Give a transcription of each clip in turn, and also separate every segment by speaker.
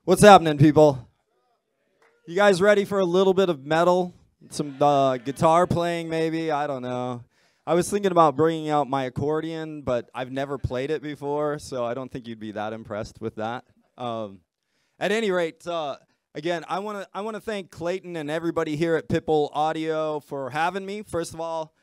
Speaker 1: What's happening, people? You guys ready for a little bit of metal? Some guitar playing, maybe? I don't know. I was thinking about bringing out my accordion, but I've never played it before, so I don't think you'd be that impressed with that. At any rate, again, I want to thank Clayton and everybody here at Pitbull Audio for having me. First of all,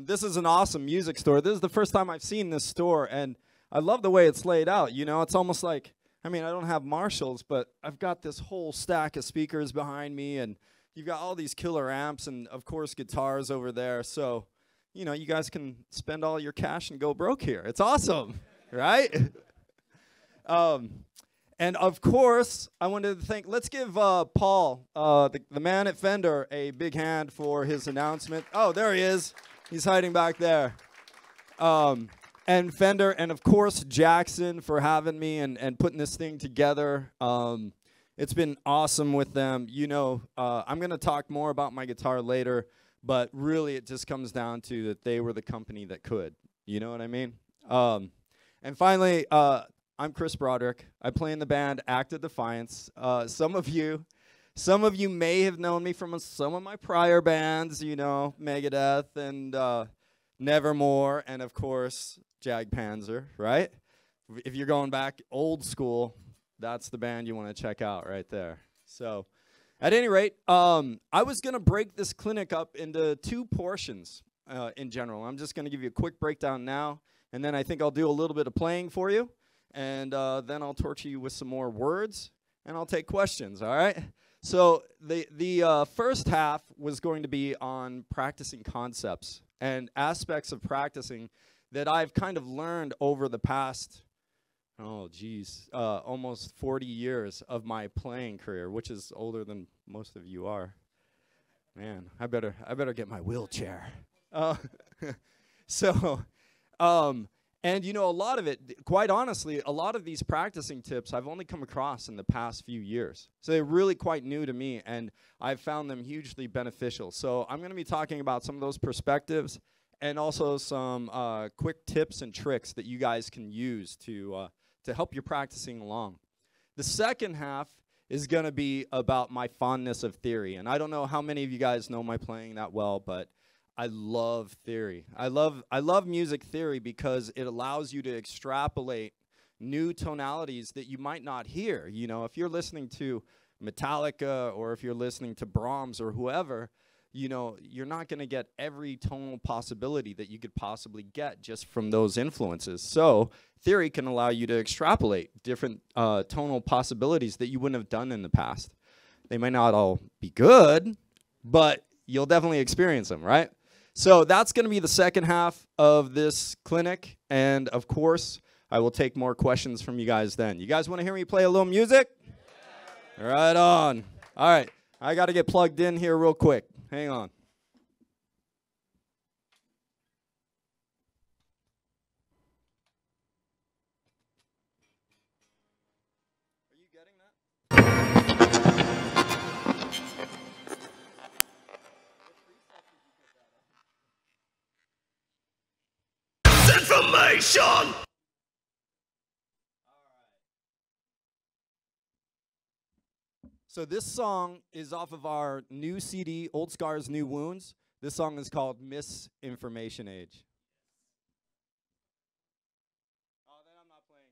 Speaker 1: this is an awesome music store. This is the first time I've seen this store, and I love the way it's laid out. You know, it's almost like, I mean, I don't have Marshalls, but I've got this whole stack of speakers behind me, and you've got all these killer amps and, of course, guitars over there. So, you know, you guys can spend all your cash and go broke here. It's awesome, right? And, of course, I wanted to thank, let's give Paul, the man at Fender, a big hand for his announcement. Oh, there he is. He's hiding back there. And Fender, and of course Jackson for having me and putting this thing together. It's been awesome with them. You know, I'm going to talk more about my guitar later, but really it just comes down to that they were the company that could. You know what I mean? And finally, I'm Chris Broderick. I play in the band Act of Defiance. Some of you may have known me from some of my prior bands, you know, Megadeth and Nevermore, and of course Jag Panzer, right? If you're going back old school, that's the band you want to check out right there. So, at any rate, I was going to break this clinic up into two portions in general. I'm just going to give you a quick breakdown now, and then I think I'll do a little bit of playing for you, and then I'll torture you with some more words, and I'll take questions, all right? So, the first half was going to be on practicing concepts and aspects of practicing that I've kind of learned over the past, almost 40 years of my playing career, which is older than most of you are. Man, I better get my wheelchair. And you know, a lot of it, quite honestly, a lot of these practicing tips I've only come across in the past few years. So they're really quite new to me, and I've found them hugely beneficial. So I'm going to be talking about some of those perspectives and also some quick tips and tricks that you guys can use to help your practicing along. The second half is going to be about my fondness of theory. And I don't know how many of you guys know my playing that well, but I love theory. I love music theory because it allows you to extrapolate new tonalities that you might not hear. You know, if you're listening to Metallica or if you're listening to Brahms or whoever, you know, you're not going to get every tonal possibility that you could possibly get just from those influences. So theory can allow you to extrapolate different tonal possibilities that you wouldn't have done in the past. They might not all be good, but you'll definitely experience them, right? So that's going to be the second half of this clinic, and of course, I will take more questions from you guys then. You guys want to hear me play a little music? Yeah. Right on. All right, I got to get plugged in here real quick. Hang on. Are you getting that? Information! So this song is off of our new CD, Old Scars, New Wounds. This song is called Misinformation Age. Oh, then I'm not playing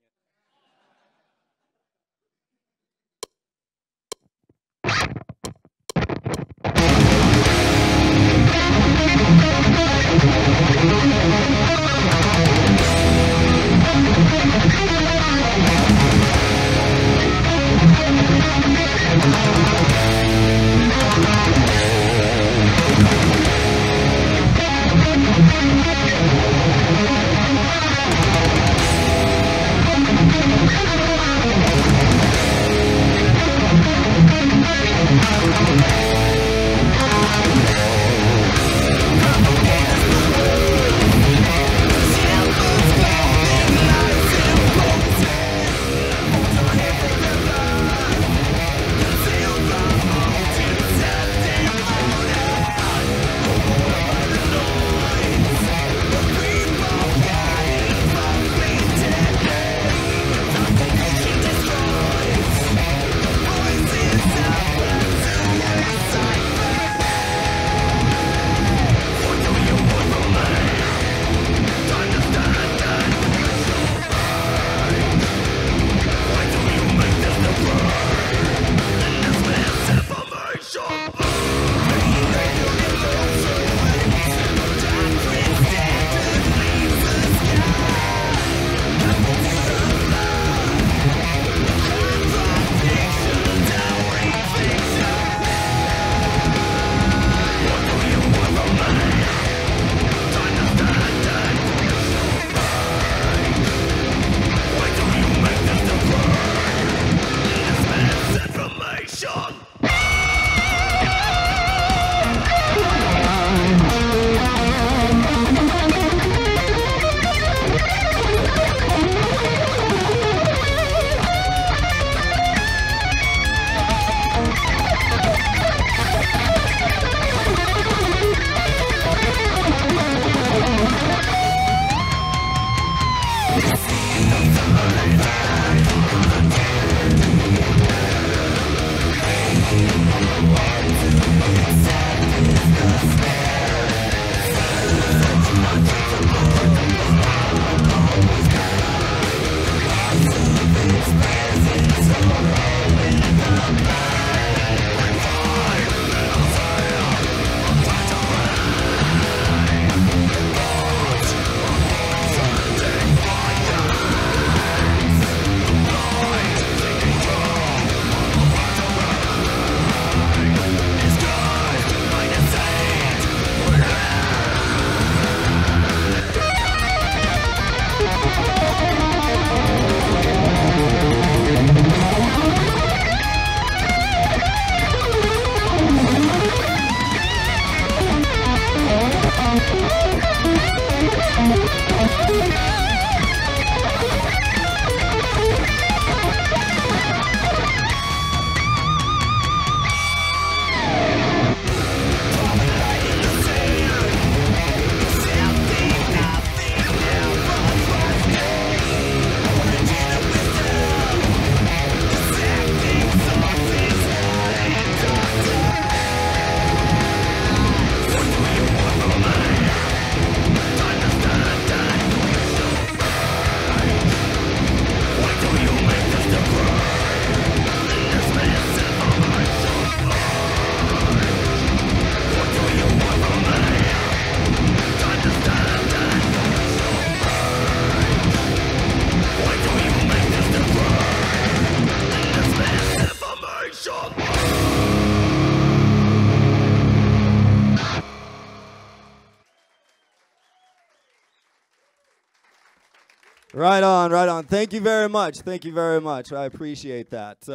Speaker 1: Right on, right on. Thank you very much. Thank you very much. I appreciate that.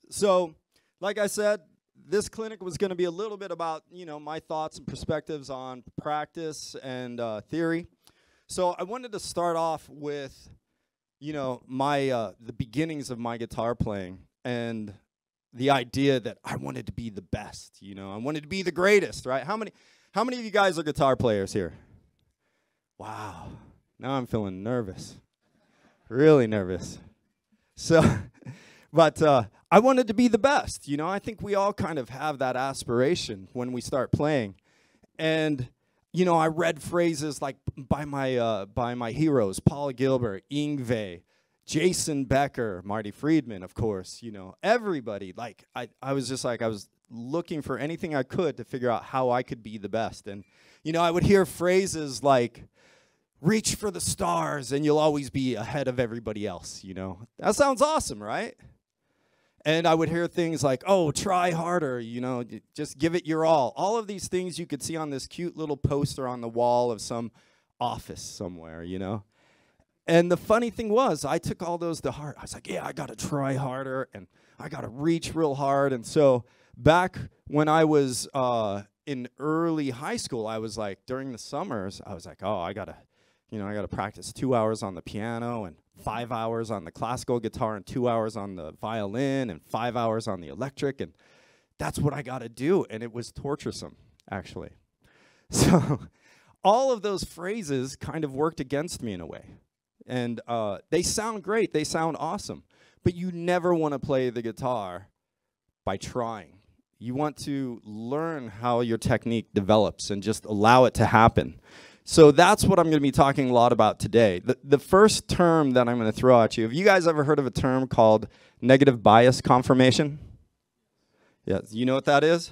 Speaker 1: So, like I said, this clinic was going to be a little bit about, my thoughts and perspectives on practice and theory. So I wanted to start off with, my the beginnings of my guitar playing and the idea that I wanted to be the best. I wanted to be the greatest, right? How many of you guys are guitar players here? Wow. Now I'm feeling nervous. Really nervous. So, but I wanted to be the best. I think we all kind of have that aspiration when we start playing. And, I read phrases like by my heroes, Paul Gilbert, Yngwie, Jason Becker, Marty Friedman, of course, everybody. Like, I was just like, I was looking for anything I could to figure out how I could be the best. And, I would hear phrases like, reach for the stars and you'll always be ahead of everybody else, That sounds awesome, right? And I would hear things like, oh, try harder, just give it your all. All of these things you could see on this cute little poster on the wall of some office somewhere, And the funny thing was, I took all those to heart. I was like, yeah, I got to try harder and I got to reach real hard. And so back when I was in early high school, I was like, during the summers, I was like, oh, I got to practice 2 hours on the piano and 5 hours on the classical guitar and 2 hours on the violin and 5 hours on the electric. And that's what I got to do. And it was torturesome, actually. So all of those phrases kind of worked against me in a way. And they sound great. They sound awesome. But you never want to play the guitar by trying. You want to learn how your technique develops and just allow it to happen. So that's what I'm going to be talking a lot about today. The first term that I'm going to throw at you, have you guys ever heard of a term called negative bias confirmation? Yeah, you know what that is?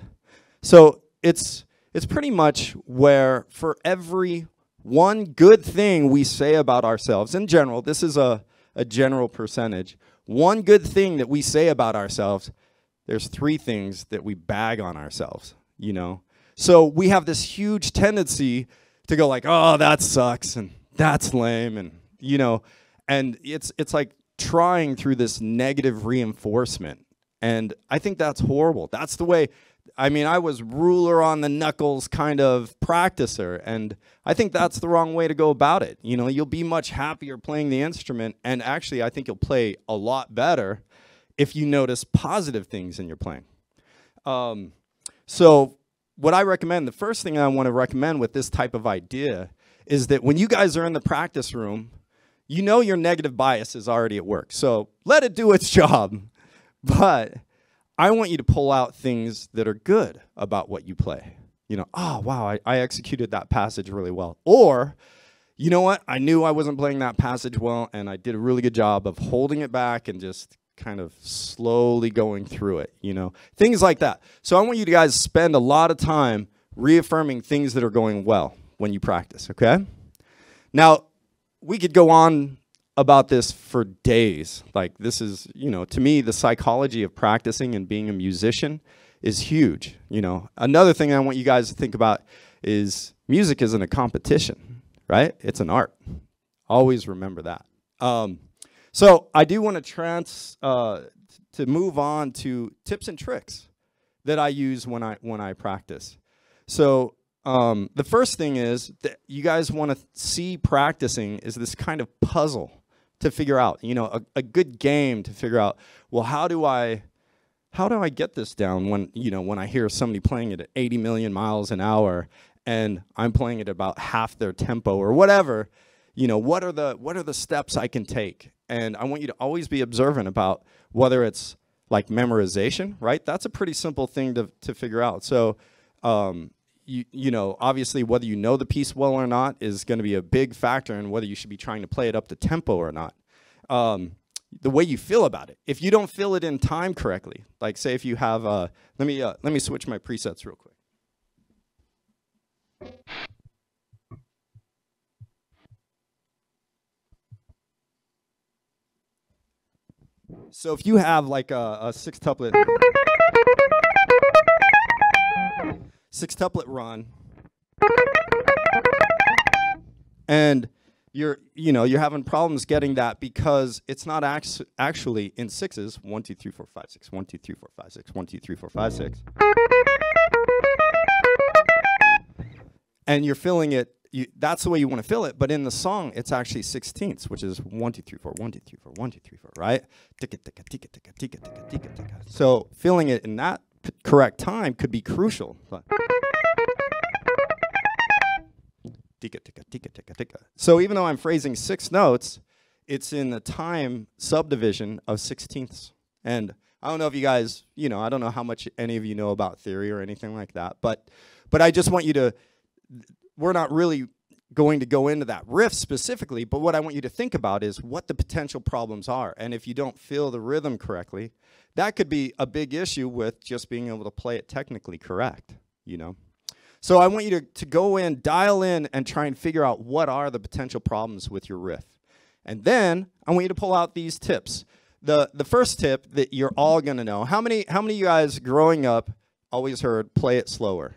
Speaker 1: So it's pretty much where for every one good thing we say about ourselves, in general, this is a general percentage, one good thing that we say about ourselves, there's 3 things that we bag on ourselves, So we have this huge tendency to go like, oh, that sucks, and that's lame, and, and it's like trying through this negative reinforcement. And I think that's horrible. That's the way, I was ruler on the knuckles kind of practicer, and I think that's the wrong way to go about it. You'll be much happier playing the instrument, and actually I think you'll play a lot better if you notice positive things in your playing. So what I recommend, the first thing I want to recommend with this type of idea is that when you guys are in the practice room, your negative bias is already at work. So let it do its job. But I want you to pull out things that are good about what you play. Oh, wow, I executed that passage really well. Or, you know what, I knew I wasn't playing that passage well, and I did a really good job of holding it back and just kind of slowly going through it, things like that. So I want you guys to spend a lot of time reaffirming things that are going well when you practice, okay? Now, we could go on about this for days. Like, this is, to me, the psychology of practicing and being a musician is huge. Another thing I want you guys to think about is music isn't a competition, right? It's an art. Always remember that. So I do want to move on to tips and tricks that I use when I practice. So the first thing is that you guys want to see practicing is this kind of puzzle to figure out, a good game to figure out, well, how do I get this down when I hear somebody playing it at 80 million miles an hour and I'm playing it about half their tempo or whatever, what are the steps I can take? And I want you to always be observant about whether it's like memorization, right? That's a pretty simple thing to figure out. So, obviously whether you know the piece well or not is going to be a big factor in whether you should be trying to play it up to tempo or not. The way you feel about it. If you don't feel it in time correctly, like say if you have, let me switch my presets real quick. So if you have like a six-tuplet run, and you're having problems getting that because it's not actually in sixes. 1, 2, 3, 4, 5, 6. 1, 2, 3, 4, 5, 6. 1, 2, 3, 4, 5, 6. And you're filling it. That's the way you want to fill it. But in the song, it's actually 16ths, which is 1, 2, 3, 4, 1, 2, 3, 4, 1, 2, 3, 4, right? So filling it in that correct time could be crucial. So even though I'm phrasing 6 notes, it's in the time subdivision of 16ths. And I don't know if you guys, I don't know how much any of you know about theory or anything like that, but I just want you to, we're not really going to go into that riff specifically, but what I want you to think about is what the potential problems are. And if you don't feel the rhythm correctly, that could be a big issue with just being able to play it technically correct, So I want you to go in, dial in, and try and figure out what are the potential problems with your riff. And then I want you to pull out these tips. The first tip that you're all going to know. How many of you guys growing up always heard play it slower?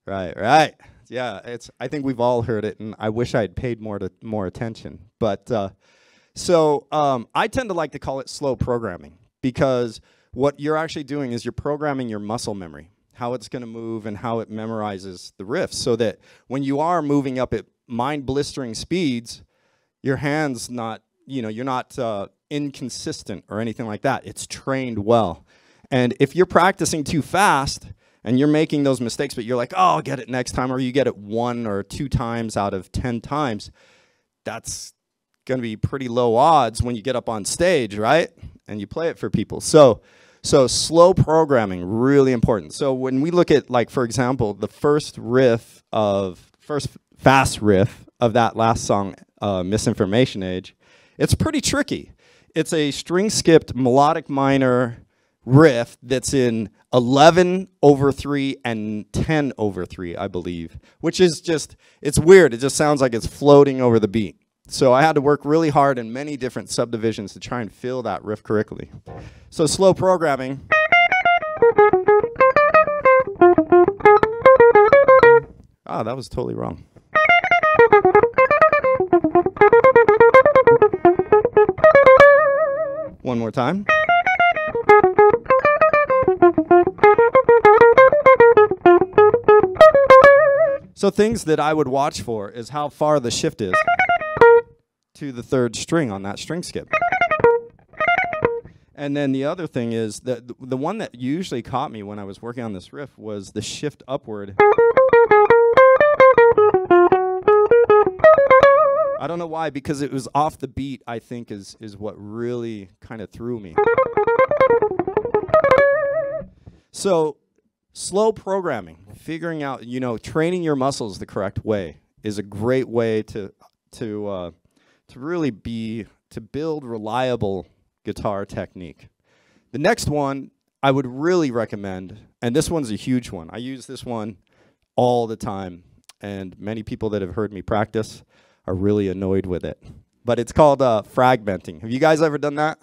Speaker 1: Right. Yeah, I think we've all heard it, and I wish I had paid more attention. But I tend to like to call it slow programming, because what you're actually doing is you're programming your muscle memory, how it's going to move and how it memorizes the riffs, so that when you are moving up at mind-blistering speeds, your hand's not, you're not inconsistent or anything like that. It's trained well. And if you're practicing too fast and you're making those mistakes, but you're like, oh, I'll get it next time, or you get it 1 or 2 times out of 10 times, that's going to be pretty low odds when you get up on stage, right? And you play it for people. So slow programming, really important. So when we look at, like, for example, the first fast riff of that last song, Misinformation Age, it's pretty tricky. It's a string-skipped melodic minor riff that's in 11/3 and 10/3, I believe, which is just, it's weird. It just sounds like it's floating over the beat. So I had to work really hard in many different subdivisions to try and fill that riff correctly. So slow programming. Oh, that was totally wrong. One more time. So things that I would watch for is how far the shift is to the 3rd string on that string skip. And then the other thing is that the one that usually caught me when I was working on this riff was the shift upward. I don't know why, because it was off the beat, I think, is what really kind of threw me. So slow programming, figuring out, training your muscles the correct way is a great way to really build reliable guitar technique. The next one I would really recommend, and this one's a huge one. I use this one all the time, and many people that have heard me practice are really annoyed with it. But it's called fragmenting. Have you guys ever done that?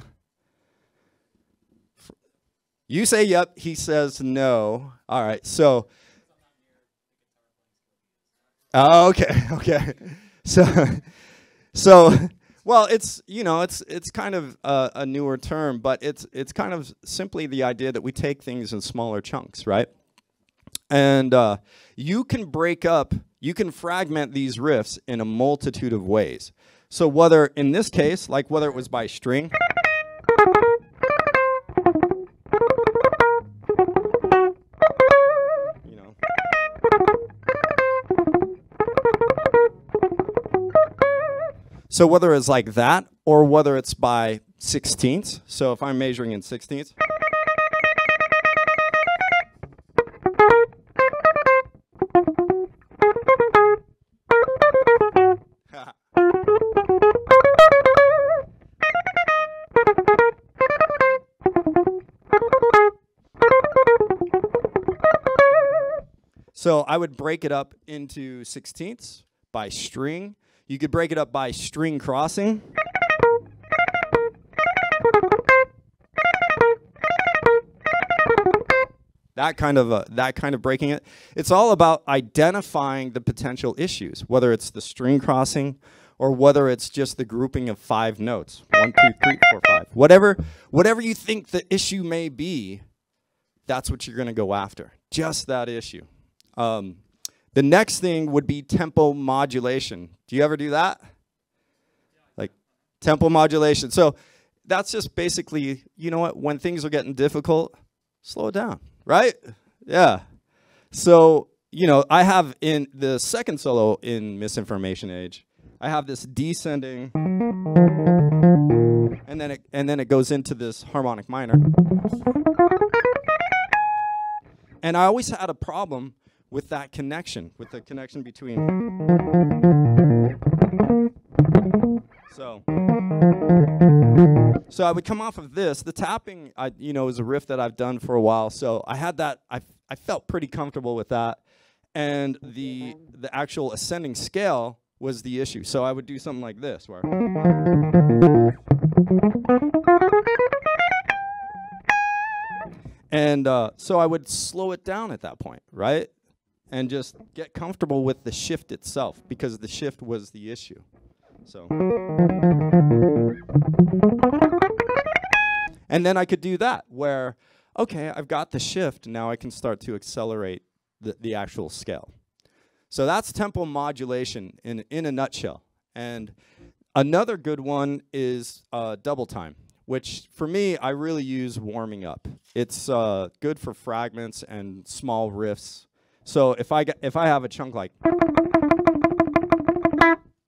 Speaker 1: You say yep, he says no. All right, so. Oh, okay. So, well, it's it's kind of a newer term, but it's kind of simply the idea that we take things in smaller chunks, right? And you can fragment these riffs in a multitude of ways. So whether, in this case, whether it was by string, so whether it's like that, or whether it's by 16ths, so if I'm measuring in 16ths, so I would break it up into 16ths by string. You could break it up by string crossing. that kind of breaking it. It's all about identifying the potential issues, whether it's the string crossing or whether it's just the grouping of 5 notes. 1, 2, 3, 4, 5. Whatever you think the issue may be, that's what you're going to go after. Just that issue. The next thing would be tempo modulation. Do you ever do that? Like tempo modulation. So that's just basically, you know what, when things are getting difficult, slow it down, right? Yeah. So, you know, I have in the second solo in Misinformation Age, I have this descending, and then it goes into this harmonic minor. And I always had a problem with that connection, with the connection between. So I would come off of this. The tapping, is a riff that I've done for a while. So I had that. I felt pretty comfortable with that, and the actual ascending scale was the issue. So I would do something like this, where. And so I would slow it down at that point, right? And just get comfortable with the shift itself, because the shift was the issue. So. And then I could do that, where, okay, I've got the shift, now I can start to accelerate the actual scale. So that's tempo modulation in a nutshell. And another good one is double time, which for me, I really use warming up. It's good for fragments and small riffs. So if I have a chunk like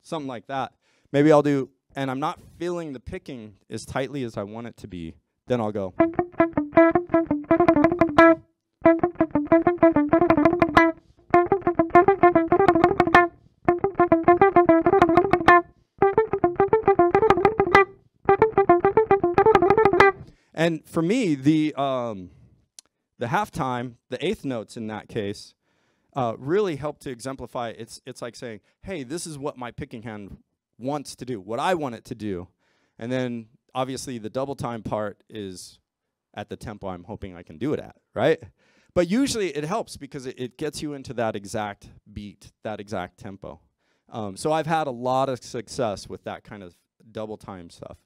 Speaker 1: something like that, maybe I'll do, and I'm not feeling the picking as tightly as I want it to be, then I'll go. And for me, the halftime, the eighth notes in that case, really help to exemplify. It's like saying, hey, this is what my picking hand wants to do, what I want it to do. And then obviously the double time part is at the tempo I'm hoping I can do it at, right? But usually it helps because it gets you into that exact beat, that exact tempo. So I've had a lot of success with that kind of double time stuff.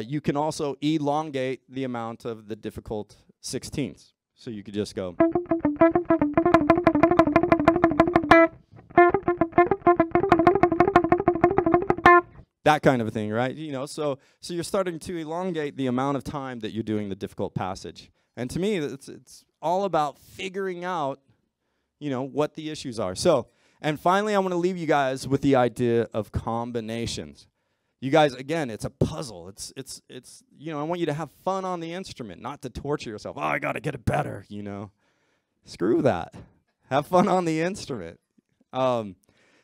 Speaker 1: You can also elongate the amount of the difficult 16ths. So you could just go. That kind of a thing, right? You know, so you're starting to elongate the amount of time that you're doing the difficult passage. And to me, it's all about figuring out, you know, what the issues are. So, and finally, I want to leave you guys with the idea of combinations. You guys, again, it's a puzzle. It's you know, I want you to have fun on the instrument, not to torture yourself. Oh, I got to get it better, you know. Screw that. Have fun on the instrument.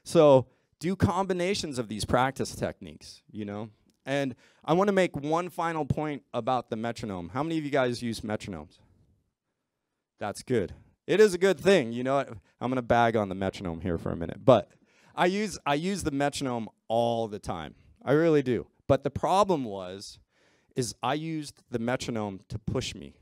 Speaker 1: So do combinations of these practice techniques, you know. And I want to make one final point about the metronome. How many of you guys use metronomes? That's good. It is a good thing, you know. I'm going to bag on the metronome here for a minute, but I use the metronome all the time. I really do. But the problem is I used the metronome to push me,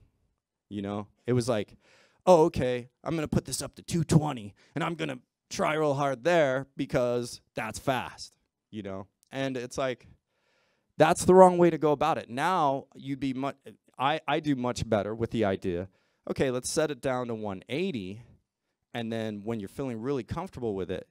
Speaker 1: you know. It was like, oh, okay, I'm going to put this up to 220, and I'm going to try real hard there because that's fast, you know. And it's like, that's the wrong way to go about it. Now, I do much better with the idea, okay, let's set it down to 180, and then when you're feeling really comfortable with it,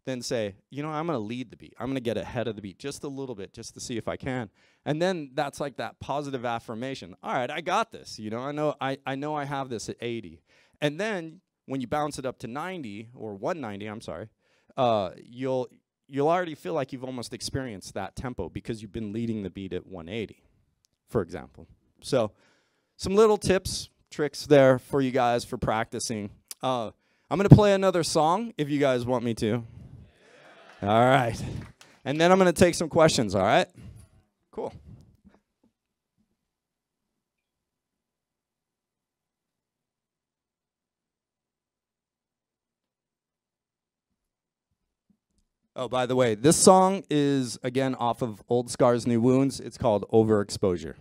Speaker 1: then say, you know, I'm going to lead the beat. I'm going to get ahead of the beat just a little bit just to see if I can. And then that's like that positive affirmation. All right, I got this. You know, I know I have this at 80. And then when you bounce it up to 90 or 190, I'm sorry, you'll already feel like you've almost experienced that tempo because you've been leading the beat at 180, for example. So some little tips, tricks there for you guys for practicing. I'm going to play another song if you guys want me to. All right. And then I'm going to take some questions, all right? Cool. Oh, by the way, this song is, again, off of Old Scars, New Wounds. It's called Overexposure.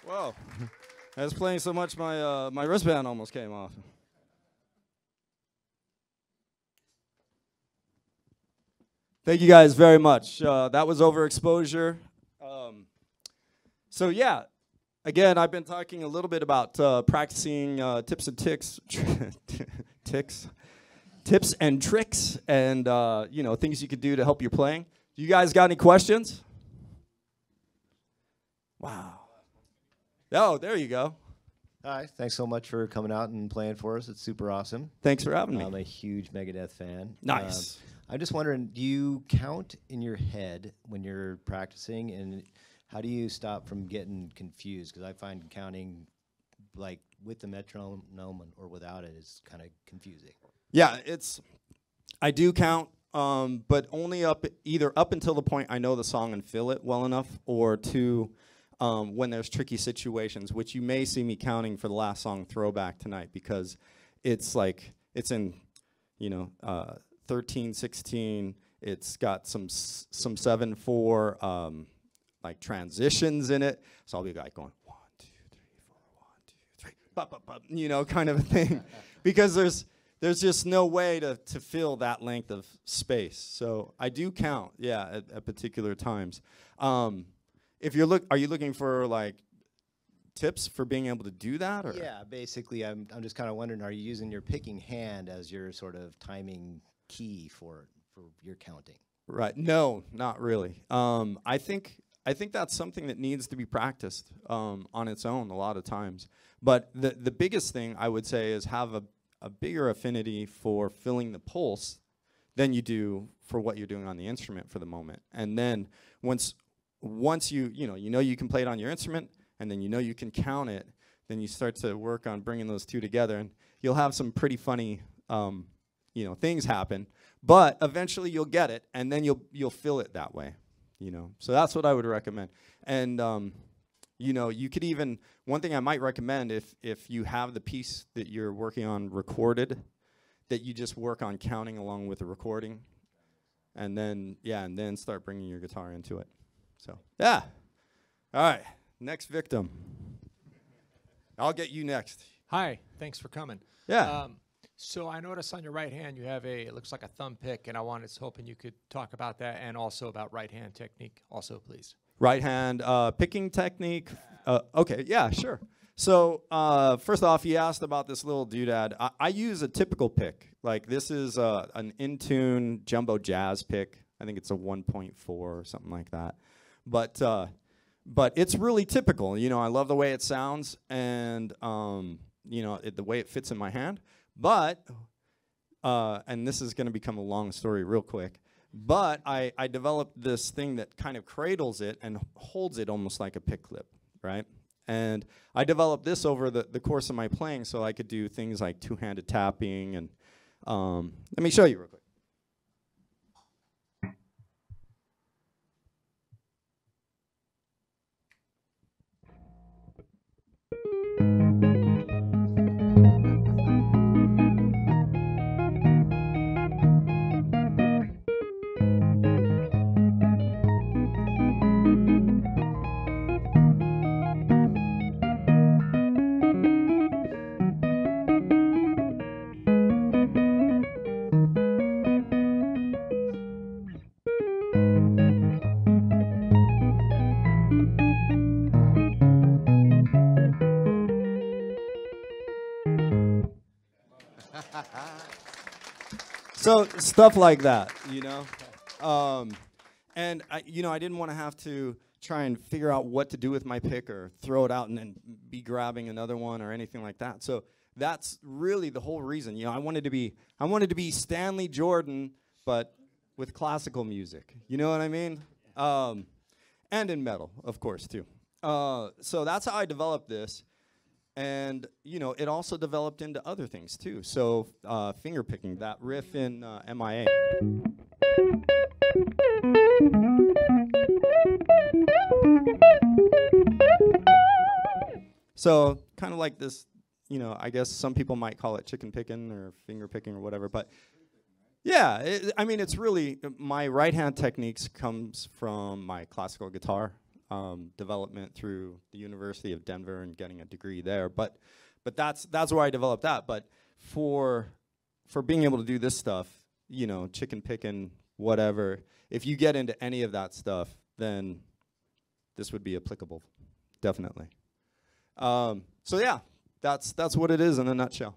Speaker 1: Whoa. I was playing so much my wristband almost came off. Thank you guys very much. That was Overexposure. So yeah, again, I've been talking a little bit about practicing tips and tricks, and you know, things you could do to help your playing. You guys got any questions? Wow. Oh, there you go.
Speaker 2: Hi, thanks so much for coming out and playing for us. It's super awesome.
Speaker 1: Thanks for having me.
Speaker 2: I'm a huge Megadeth fan.
Speaker 1: Nice.
Speaker 2: I'm just wondering, do you count in your head when you're practicing, and how do you stop from getting confused? Because I find counting, like with the metronome or without it, is kind of confusing.
Speaker 1: Yeah, I do count, but only either up until the point I know the song and feel it well enough, or to when there's tricky situations, which you may see me counting for the last song, Throwback, tonight, because it's like, it's in, you know, 13/16. It's got some 7/4 like transitions in it. So I'll be like going 1, 2, 3, 4, 1, 2, 3, pop, pop, pop, you know, kind of a thing, because there's just no way to fill that length of space. So I do count, yeah, at particular times. If you're are you looking for like tips for being able to do that? Or?
Speaker 2: Yeah, basically, I'm just kind of wondering, are you using your picking hand as your sort of timing key for your counting?
Speaker 1: Right. No, not really. I think that's something that needs to be practiced on its own a lot of times. But the biggest thing I would say is have a bigger affinity for filling the pulse than you do for what you're doing on the instrument for the moment. And then once you know you can play it on your instrument, and then you know you can count it, then you start to work on bringing those two together, and you'll have some pretty funny you know, things happen. But eventually you'll get it, and then you'll feel it that way, you know. So that's what I would recommend. And you know, you could even, one thing I might recommend, if you have the piece that you're working on recorded, that you just work on counting along with the recording, and then start bringing your guitar into it. So yeah. All right, next victim. I'll get you next.
Speaker 3: Hi, thanks for coming.
Speaker 1: Yeah.
Speaker 3: So I noticed on your right hand you have it looks like a thumb pick, and I was hoping you could talk about that and also about right hand technique also, please. Right hand
Speaker 1: picking technique. Okay, yeah, sure. So first off, he asked about this little doodad. I use a typical pick. Like this is an in-tune jumbo jazz pick. I think it's a 1.4 or something like that. But it's really typical. You know, I love the way it sounds, and you know, the way it fits in my hand. But, and this is going to become a long story real quick, but I developed this thing that kind of cradles it and holds it almost like a pick clip, right? And I developed this over the course of my playing, so I could do things like two-handed tapping Let me show you real quick. So stuff like that, you know, and I didn't want to have to try and figure out what to do with my pick or throw it out and then be grabbing another one or anything like that. So that's really the whole reason. You know, I wanted to be Stanley Jordan, but with classical music. You know what I mean? And in metal, of course, too. So that's how I developed this. And, you know, it also developed into other things, too. So finger picking, that riff in MIA. So kind of like this, you know, I guess some people might call it chicken picking or finger picking or whatever. But, yeah, I mean, it's really, my right-hand techniques comes from my classical guitar development through the University of Denver and getting a degree there. But that's where I developed that. But for being able to do this stuff, you know, chicken picking, whatever, if you get into any of that stuff, then this would be applicable, definitely. So yeah, that's what it is in a nutshell.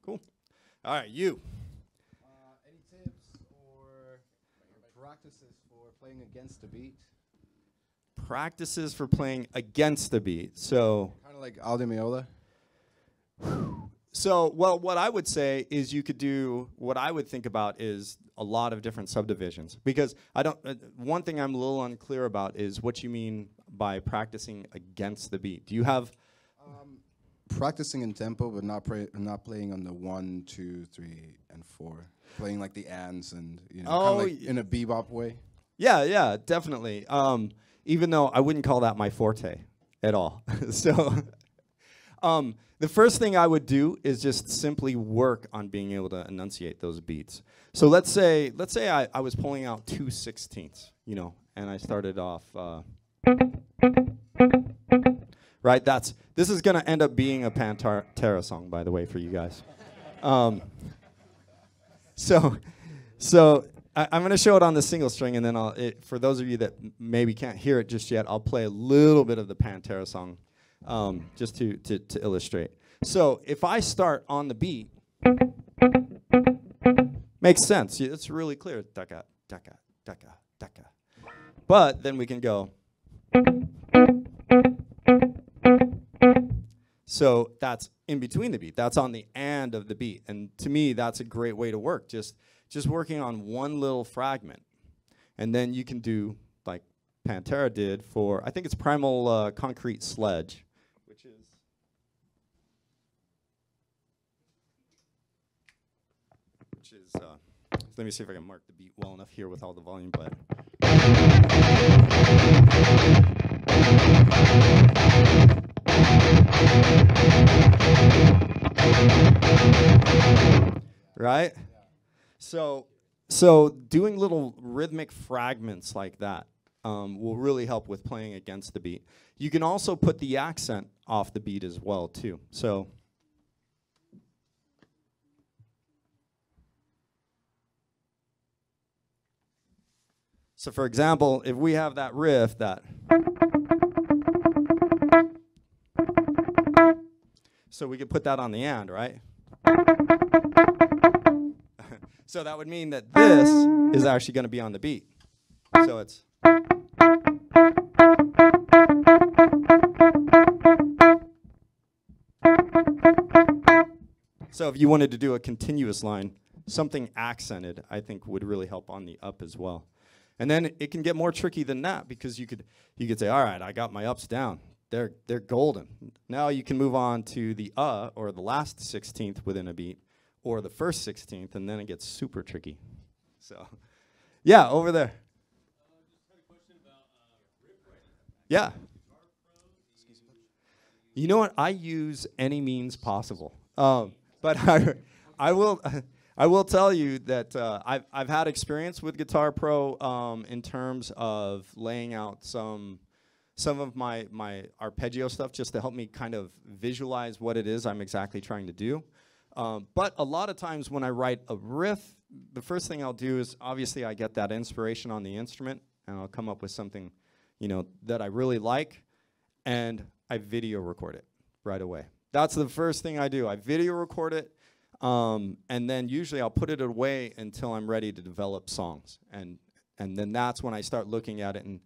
Speaker 1: Cool. All right, you.
Speaker 4: Any tips or practices for playing against the beat?
Speaker 1: Practices for playing against the beat. So
Speaker 4: Kind of like Al Di Meola.
Speaker 1: So, well, what I would say is you could do, what I would think about is a lot of different subdivisions. Because I don't, one thing I'm a little unclear about is what you mean by practicing against the beat. Do you have?
Speaker 4: Practicing in tempo, but not playing on the 1, 2, 3, and 4. Playing like the ands and, you know, kind of like in a bebop way.
Speaker 1: Yeah, definitely. Even though I wouldn't call that my forte at all. So, the first thing I would do is just simply work on being able to enunciate those beats. So let's say I was pulling out 2/16, you know, and I started off, right? This is gonna end up being a Pantera song, by the way, for you guys. So I'm gonna show it on the single string, and then for those of you that maybe can't hear it just yet, I'll play a little bit of the Pantera song. Just to illustrate. So if I start on the beat, makes sense. It's really clear. Daka, daka, daka, daka. But then we can go. So that's in between the beat. That's on the and of the beat. And to me, that's a great way to work. Just working on one little fragment. And then you can do like Pantera did for, I think it's Primal Concrete Sledge. Let me see if I can mark the beat well enough here with all the volume, but. Right? So doing little rhythmic fragments like that will really help with playing against the beat. You can also put the accent off the beat as well, too. So for example, if we have that riff that, so we could put that on the and, right? So that would mean that this is actually going to be on the beat. So it's. So if you wanted to do a continuous line, something accented, I think would really help on the up as well. And then it can get more tricky than that, because you could say, all right, I got my ups down. They're golden. Now you can move on to the or the last 16th within a beat, or the first 16th, and then it gets super tricky. So, yeah, over there. Yeah. You know what? I use any means possible. But I will tell you that I've had experience with Guitar Pro in terms of laying out some of my arpeggio stuff just to help me kind of visualize what it is I'm exactly trying to do. But a lot of times when I write a riff, the first thing I'll do is obviously I get that inspiration on the instrument, and I'll come up with something, you know, that I really like, and I video record it right away. That's the first thing I do. I video record it, and then usually I'll put it away until I'm ready to develop songs, and then that's when I start looking at it and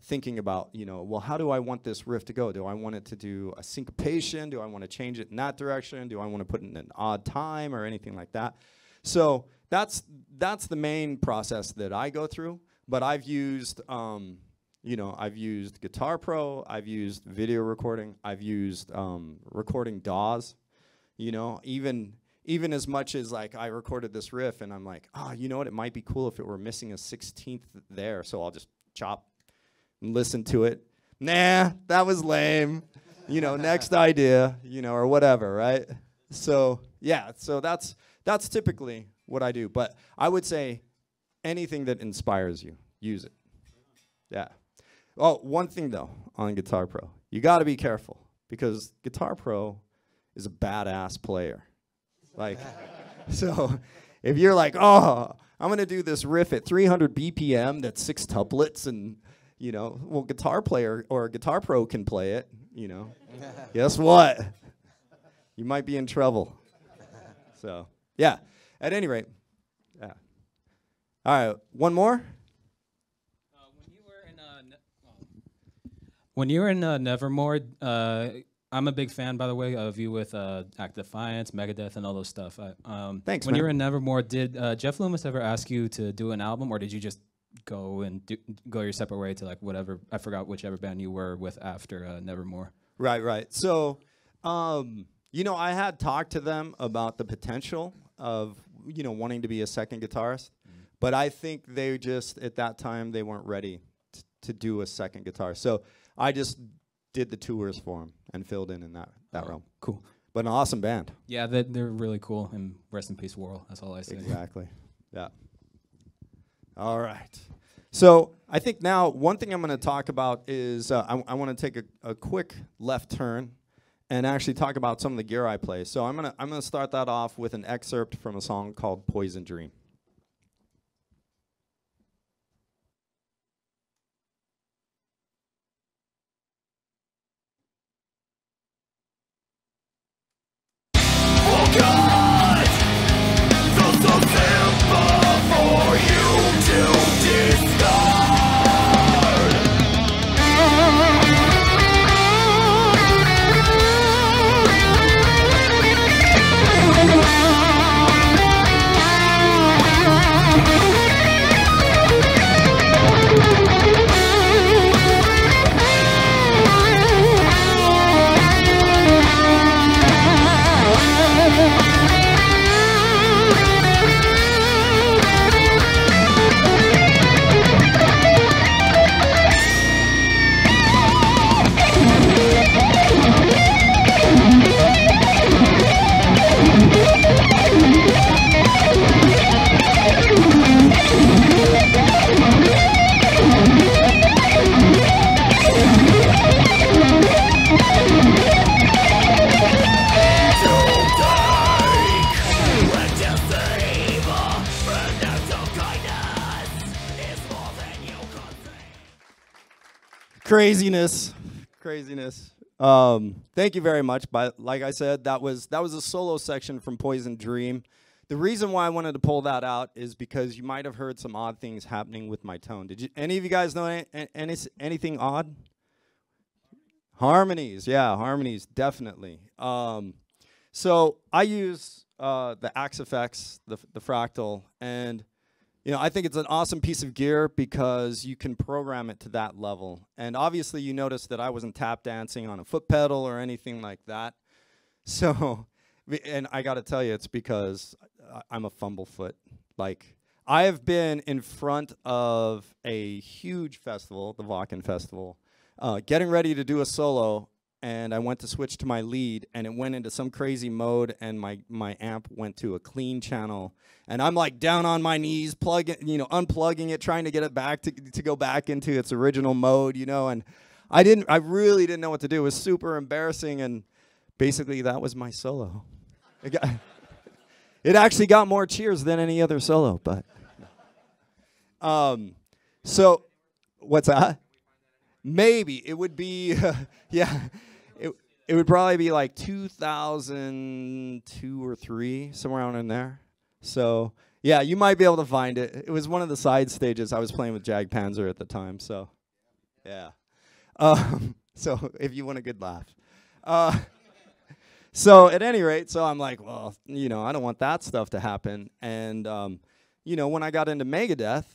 Speaker 1: thinking about, you know, well, how do I want this riff to go? Do I want it to do a syncopation? Do I want to change it in that direction? Do I want to put it in an odd time or anything like that? So that's the main process that I go through. But I've used, you know, I've used Guitar Pro, I've used video recording, I've used recording DAWs, you know, even as much as like I recorded this riff and I'm like, oh, you know what, it might be cool if it were missing a 16th there, so I'll just chop and listen to it. Nah, that was lame. You know, next idea, you know, or whatever, right? So, yeah, so that's typically what I do. But I would say anything that inspires you, use it. Yeah. Oh, one thing, though, on Guitar Pro. You got to be careful, because Guitar Pro is a badass player. Like, so if you're like, oh, I'm going to do this riff at 300 BPM that's 6 tuplets, and, you know, well, Guitar Player or Guitar Pro can play it, you know. Guess what? You might be in trouble. So, yeah. At any rate, yeah. All right, one more?
Speaker 5: When you were in Nevermore, I'm a big fan, by the way, of you with Act of Defiance, Megadeth, and all those stuff.
Speaker 1: Thanks,
Speaker 5: When
Speaker 1: man.
Speaker 5: you were in Nevermore, did Jeff Loomis ever ask you to do an album, or did you just go your separate way to like whatever, I forgot whichever band you were with after Nevermore?
Speaker 1: Right. So, you know, I had talked to them about the potential of, you know, wanting to be a second guitarist, but I think they just, at that time, they weren't ready to do a second guitar. So I just did the tours for them and filled in that realm.
Speaker 5: Cool.
Speaker 1: But an awesome band.
Speaker 5: Yeah, they're really cool, and rest in peace, Worrell. That's all I say.
Speaker 1: Exactly. Yeah. All right. So I think now one thing I'm going to talk about is I want to take a quick left turn and actually talk about some of the gear I play. So I'm gonna start that off with an excerpt from a song called Poison Dream. Craziness. Thank you very much. But like I said, that was a solo section from Poison Dream. The reason why I wanted to pull that out is because you might have heard some odd things happening with my tone. Did any of you guys know anything odd? Harmonies, yeah, harmonies, definitely. So I use the Axe effects, the fractal, and you know, I think it's an awesome piece of gear because you can program it to that level. And obviously you noticed that I wasn't tap dancing on a foot pedal or anything like that. So And I got to tell you, it's because I'm a fumblefoot. Like, I have been in front of a huge festival, the Wacken Festival, getting ready to do a solo, and I went to switch to my lead, and it went into some crazy mode, and my amp went to a clean channel, and I'm like down on my knees, unplugging it, trying to get it back to go back into its original mode, and I really didn't know what to do. It was super embarrassing, and basically that was my solo. It actually got more cheers than any other solo, but. So, what's that? Maybe it would be, yeah, it would probably be like 2002 or 3, somewhere around in there. So, yeah, you might be able to find it. It was one of the side stages. I was playing with Jag Panzer at the time, so, yeah. So, if you want a good laugh. So, at any rate, so I'm like, well, I don't want that stuff to happen. And, when I got into Megadeth,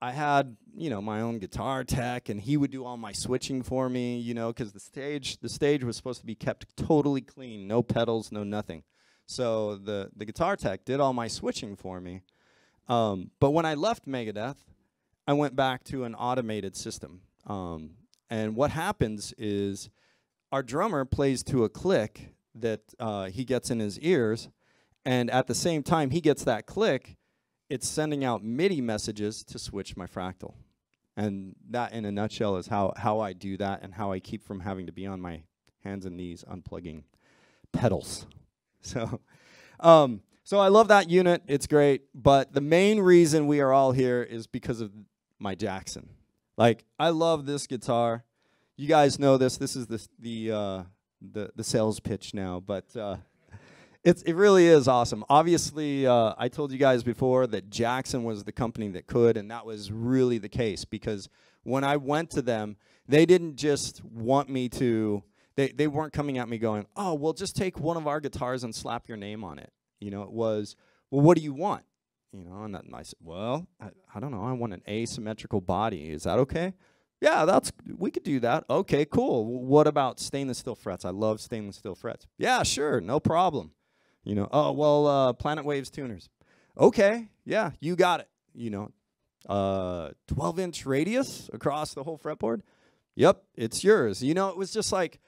Speaker 1: I had, my own guitar tech, and he would do all my switching for me, because the stage was supposed to be kept totally clean, no pedals, no nothing. So the guitar tech did all my switching for me. But when I left Megadeth, I went back to an automated system. And what happens is our drummer plays to a click that he gets in his ears, and at the same time he gets that click, it's sending out MIDI messages to switch my fractal. And that, in a nutshell, is how I do that and how I keep from having to be on my hands and knees unplugging pedals. So I love that unit. It's great. But the main reason we are all here is because of my Jackson. Like, I love this guitar. You guys know this. This is the sales pitch now. But it really is awesome. Obviously, I told you guys before that Jackson was the company that could, and that was really the case, because when I went to them, they didn't just want me to, they weren't coming at me going, oh, well, just take one of our guitars and slap your name on it. It was, well, what do you want? And I said, well, I don't know. I want an asymmetrical body. Is that okay? Yeah, we could do that. Okay, cool. What about stainless steel frets? I love stainless steel frets. Yeah, sure, no problem. Oh, well, Planet Waves tuners. Okay, yeah, you got it. 12-inch radius across the whole fretboard. Yep, it's yours. It was just like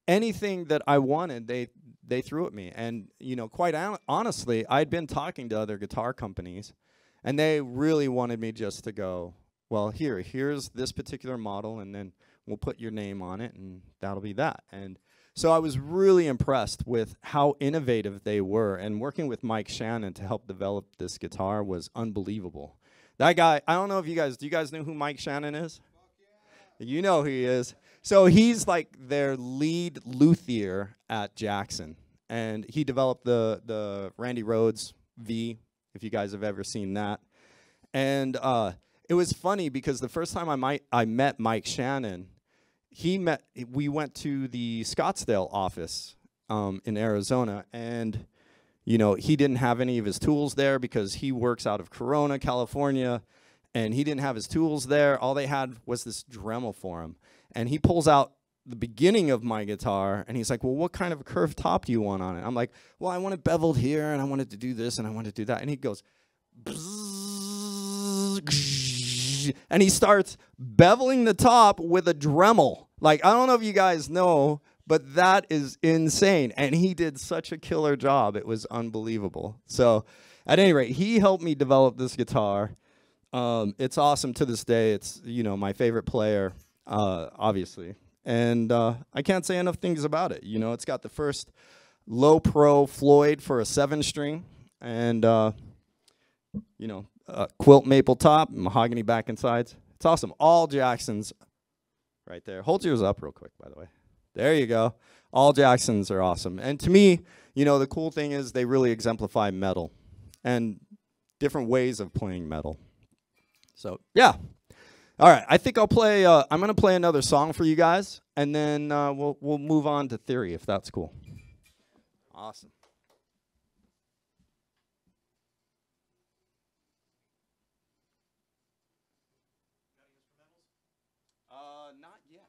Speaker 1: anything that I wanted, they threw at me. And, quite honestly, I'd been talking to other guitar companies, and they really wanted me just to go, well, here's this particular model, and then we'll put your name on it, and that'll be that. And so I was really impressed with how innovative they were, and working with Mike Shannon to help develop this guitar was unbelievable. That guy, I don't know if do you guys know who Mike Shannon is? Yeah. You know who he is. So he's like their lead luthier at Jackson, and he developed the Randy Rhoads V, if you guys have ever seen that. And it was funny because the first time I met Mike Shannon, we went to the Scottsdale office in Arizona, and he didn't have any of his tools there because he works out of Corona, California, and he didn't have his tools there. All they had was this Dremel for him, and he pulls out the beginning of my guitar, and he's like, well, what kind of a curved top do you want on it? I'm like, well, I want it beveled here, and I want it to do this, and I want it to do that. And he goes, and he starts beveling the top with a Dremel. Like, I don't know if you guys know, but that is insane. And he did such a killer job. It was unbelievable. So, at any rate, he helped me develop this guitar. It's awesome to this day. It's, my favorite player, obviously. And I can't say enough things about it. It's got the first low pro Floyd for a 7-string, and, quilt maple top, mahogany back and sides. It's awesome. All Jacksons right there. Hold yours up real quick, by the way. There you go. All Jacksons are awesome. And to me, the cool thing is they really exemplify metal and different ways of playing metal. So, yeah. All right. I think I'll play, I'm going to play another song for you guys, and then we'll move on to theory, if that's cool. Awesome. Not yet.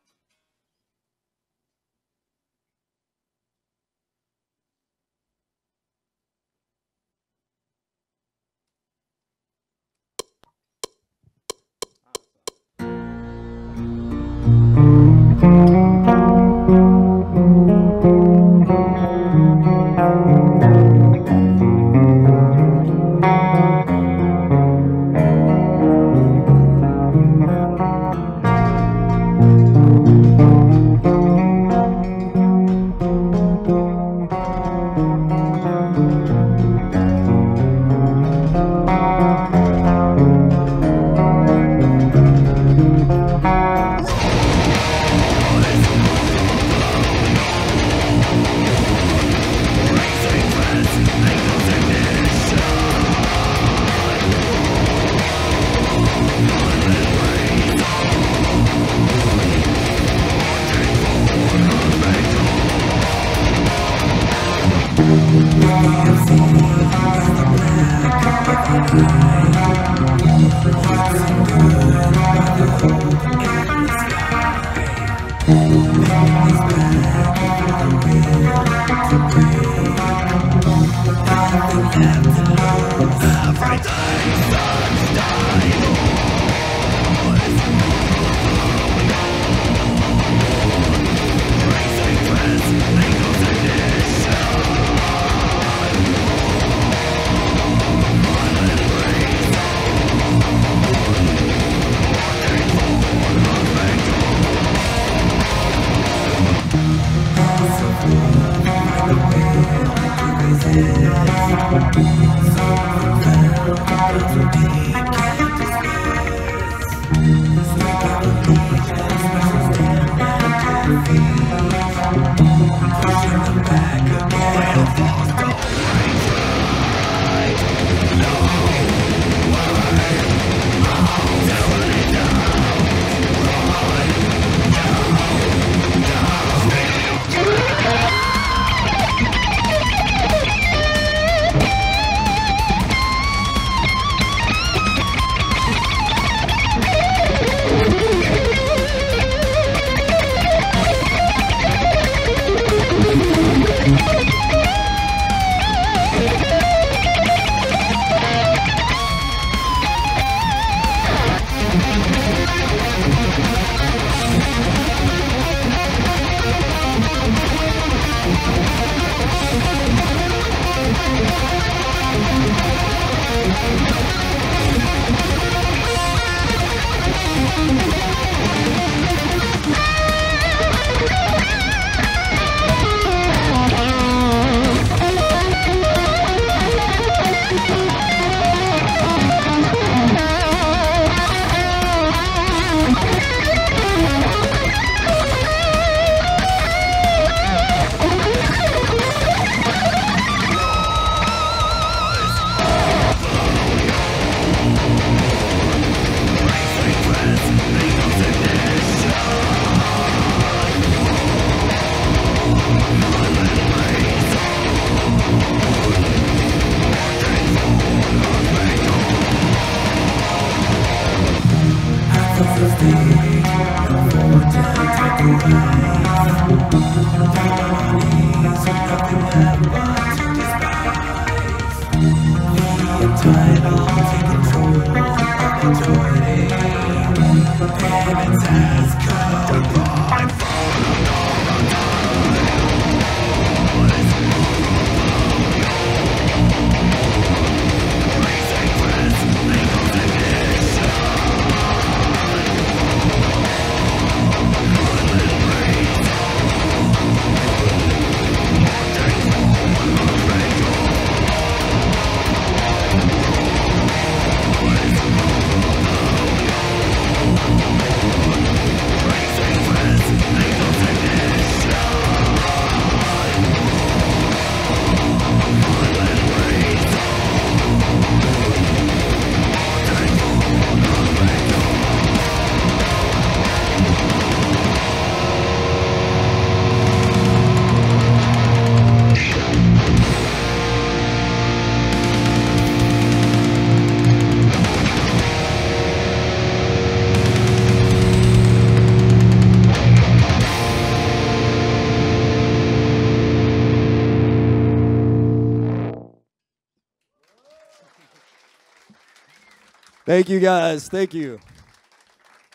Speaker 1: Thank you, guys. Thank you.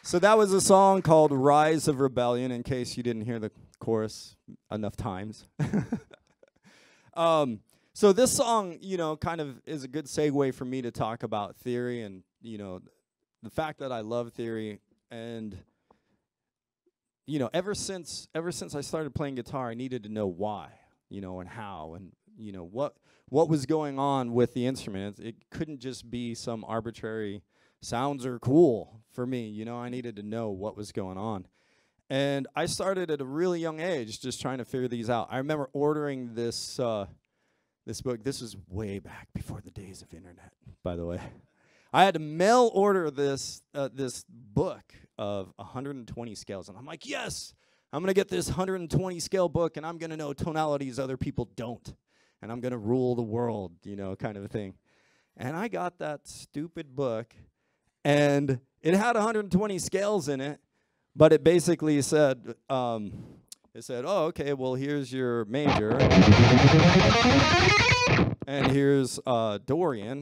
Speaker 1: So that was a song called Rise of Rebellion, in case you didn't hear the chorus enough times. So this song, you know, kind of is a good segue for me to talk about theory and, you know, the fact that I love theory. And, you know, ever since I started playing guitar, I needed to know why, you know, and how, and, you know, what was going on with the instrument. It couldn't just be some arbitrary sounds are cool for me, you know. I needed to know what was going on. And I started at a really young age just trying to figure these out. I remember ordering this this book. This is way back before the days of internet, by the way. I had to mail order this this book of 120 scales, and I'm like, yes, I'm gonna get this 120 scale book, and I'm gonna know tonalities other people don't, and I'm gonna rule the world, you know, kind of a thing. And I got that stupid book, and it had 120 scales in it, but it basically said, oh, okay, well, here's your major, and here's Dorian,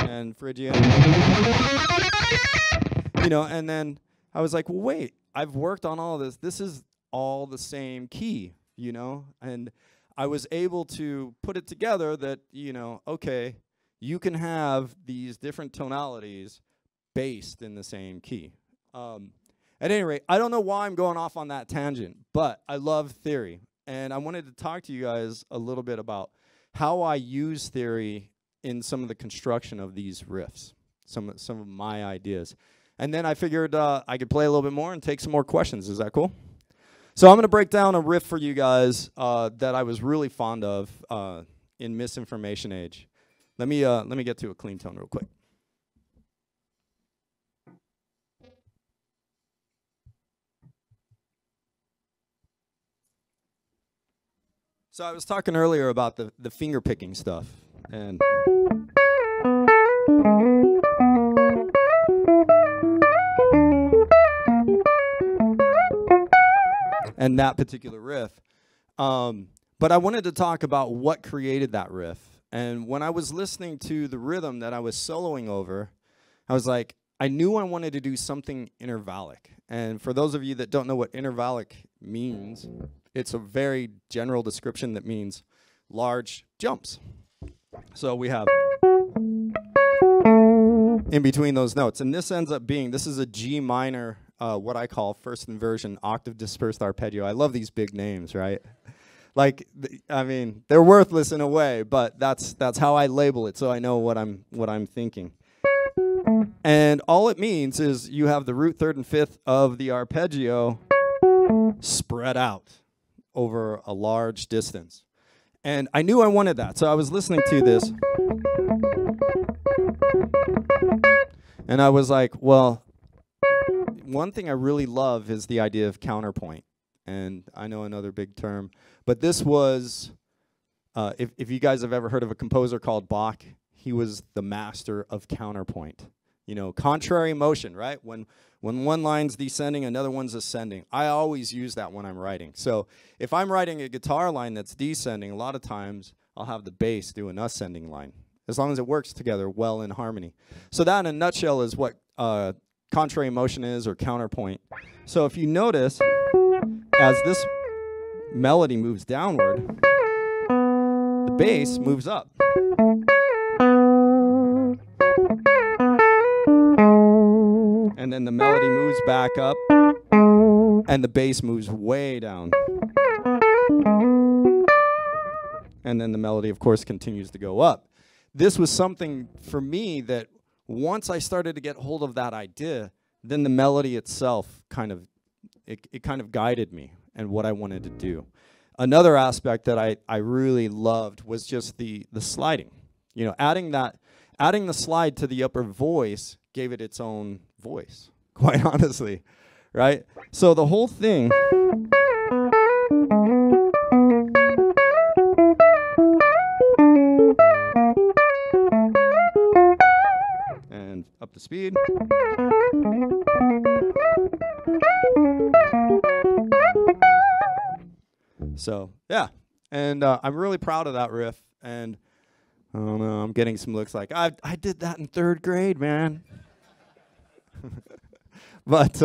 Speaker 1: and Phrygian, you know. And then I was like, well, wait, I've worked on all this. This is all the same key, you know. And I was able to put it together that, you know, okay, you can have these different tonalities based in the same key. At any rate, I don't know why I'm going off on that tangent, but I love theory. And I wanted to talk to you guys a little bit about how I use theory in some of the construction of these riffs, some of my ideas. And then I figured I could play a little bit more and take some more questions. Is that cool? So I'm going to break down a riff for you guys that I was really fond of in Misinformation Age. Let me get to a clean tone real quick. So I was talking earlier about the finger picking stuff, and that particular riff. But I wanted to talk about what created that riff. And when I was listening to the rhythm that I was soloing over, I was like, I knew I wanted to do something intervallic. And for those of you that don't know what intervallic means, it's a very general description that means large jumps. So we have in between those notes. And this ends up being, this is a G minor, what I call first inversion octave dispersed arpeggio. I love these big names, right? Like, I mean, they're worthless in a way, but that's how I label it, so I know what I'm thinking. And all it means is you have the root, third, and fifth of the arpeggio spread out over a large distance. And I knew I wanted that, so I was listening to this. And I was like, well, one thing I really love is the idea of counterpoint. And I know another big term. But this was, if you guys have ever heard of a composer called Bach, he was the master of counterpoint. You know, contrary motion, right? When one line's descending, another one's ascending. I always use that when I'm writing. So if I'm writing a guitar line that's descending, a lot of times I'll have the bass do an ascending line, as long as it works together well in harmony. So that in a nutshell is what contrary motion is, or counterpoint. So if you notice, as this melody moves downward, the bass moves up. And then the melody moves back up, and the bass moves way down. And then the melody, of course, continues to go up. This was something for me that once I started to get hold of that idea, then the melody itself kind of guided me and what I wanted to do. Another aspect that I really loved was just the sliding. You know, adding the slide to the upper voice gave it its own voice, quite honestly, right? So the whole thing and up the speed. So yeah, and I'm really proud of that riff, and I don't know, I'm getting some looks like I did that in 3rd grade, man. But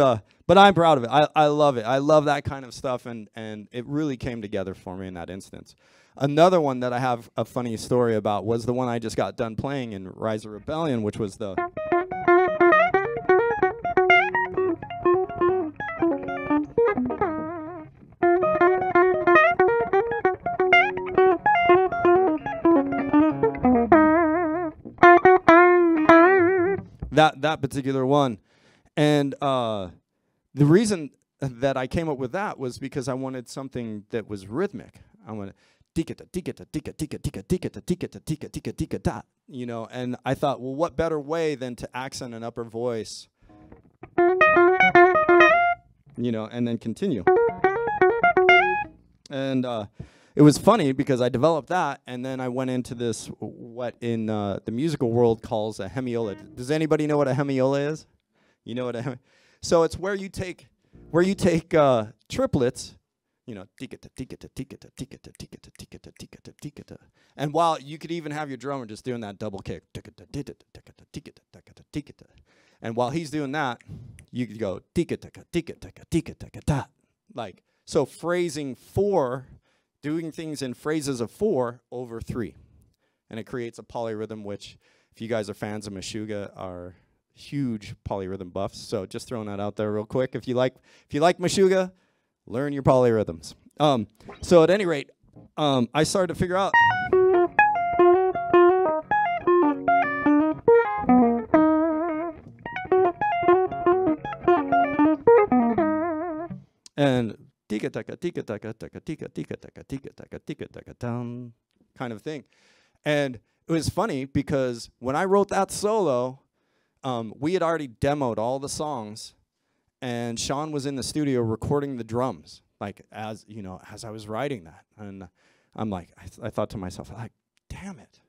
Speaker 1: I'm proud of it. I love it. I love that kind of stuff, and it really came together for me in that instance. Another one that I have a funny story about was the one I just got done playing in Rise of Rebellion, which was the that particular one. And the reason that I came up with that was because I wanted something that was rhythmic. I wanted tikata tikata tika tika tika tikata tikata tika tika tika ta, you know, and I thought, well, what better way than to accent an upper voice, you know, and then continue. And it was funny because I developed that, and then I went into this, what in the musical world calls a hemiola. Does anybody know what a hemiola is? You know what a so it's where you take triplets, you know, tikata tikata tikata tikata tikata tikata tikata tikata, and while you could even have your drummer just doing that double kick, tikata tikata tikata tikata tikata, and while he's doing that, you could go tikata tikata tikata tikata, like so, phrasing 4, doing things in phrases of 4 over 3, and it creates a polyrhythm, which, if you guys are fans of Meshuggah, are huge polyrhythm buffs. So just throwing that out there real quick. If you like Meshuggah, learn your polyrhythms. So at any rate, I started to figure out. And tika taka tika taka taka tika tika taka tika taka tika taka down kind of thing. And it was funny because when I wrote that solo, we had already demoed all the songs, and Sean was in the studio recording the drums, like as you know, as I was writing that. And I'm like, I thought to myself, like, damn it.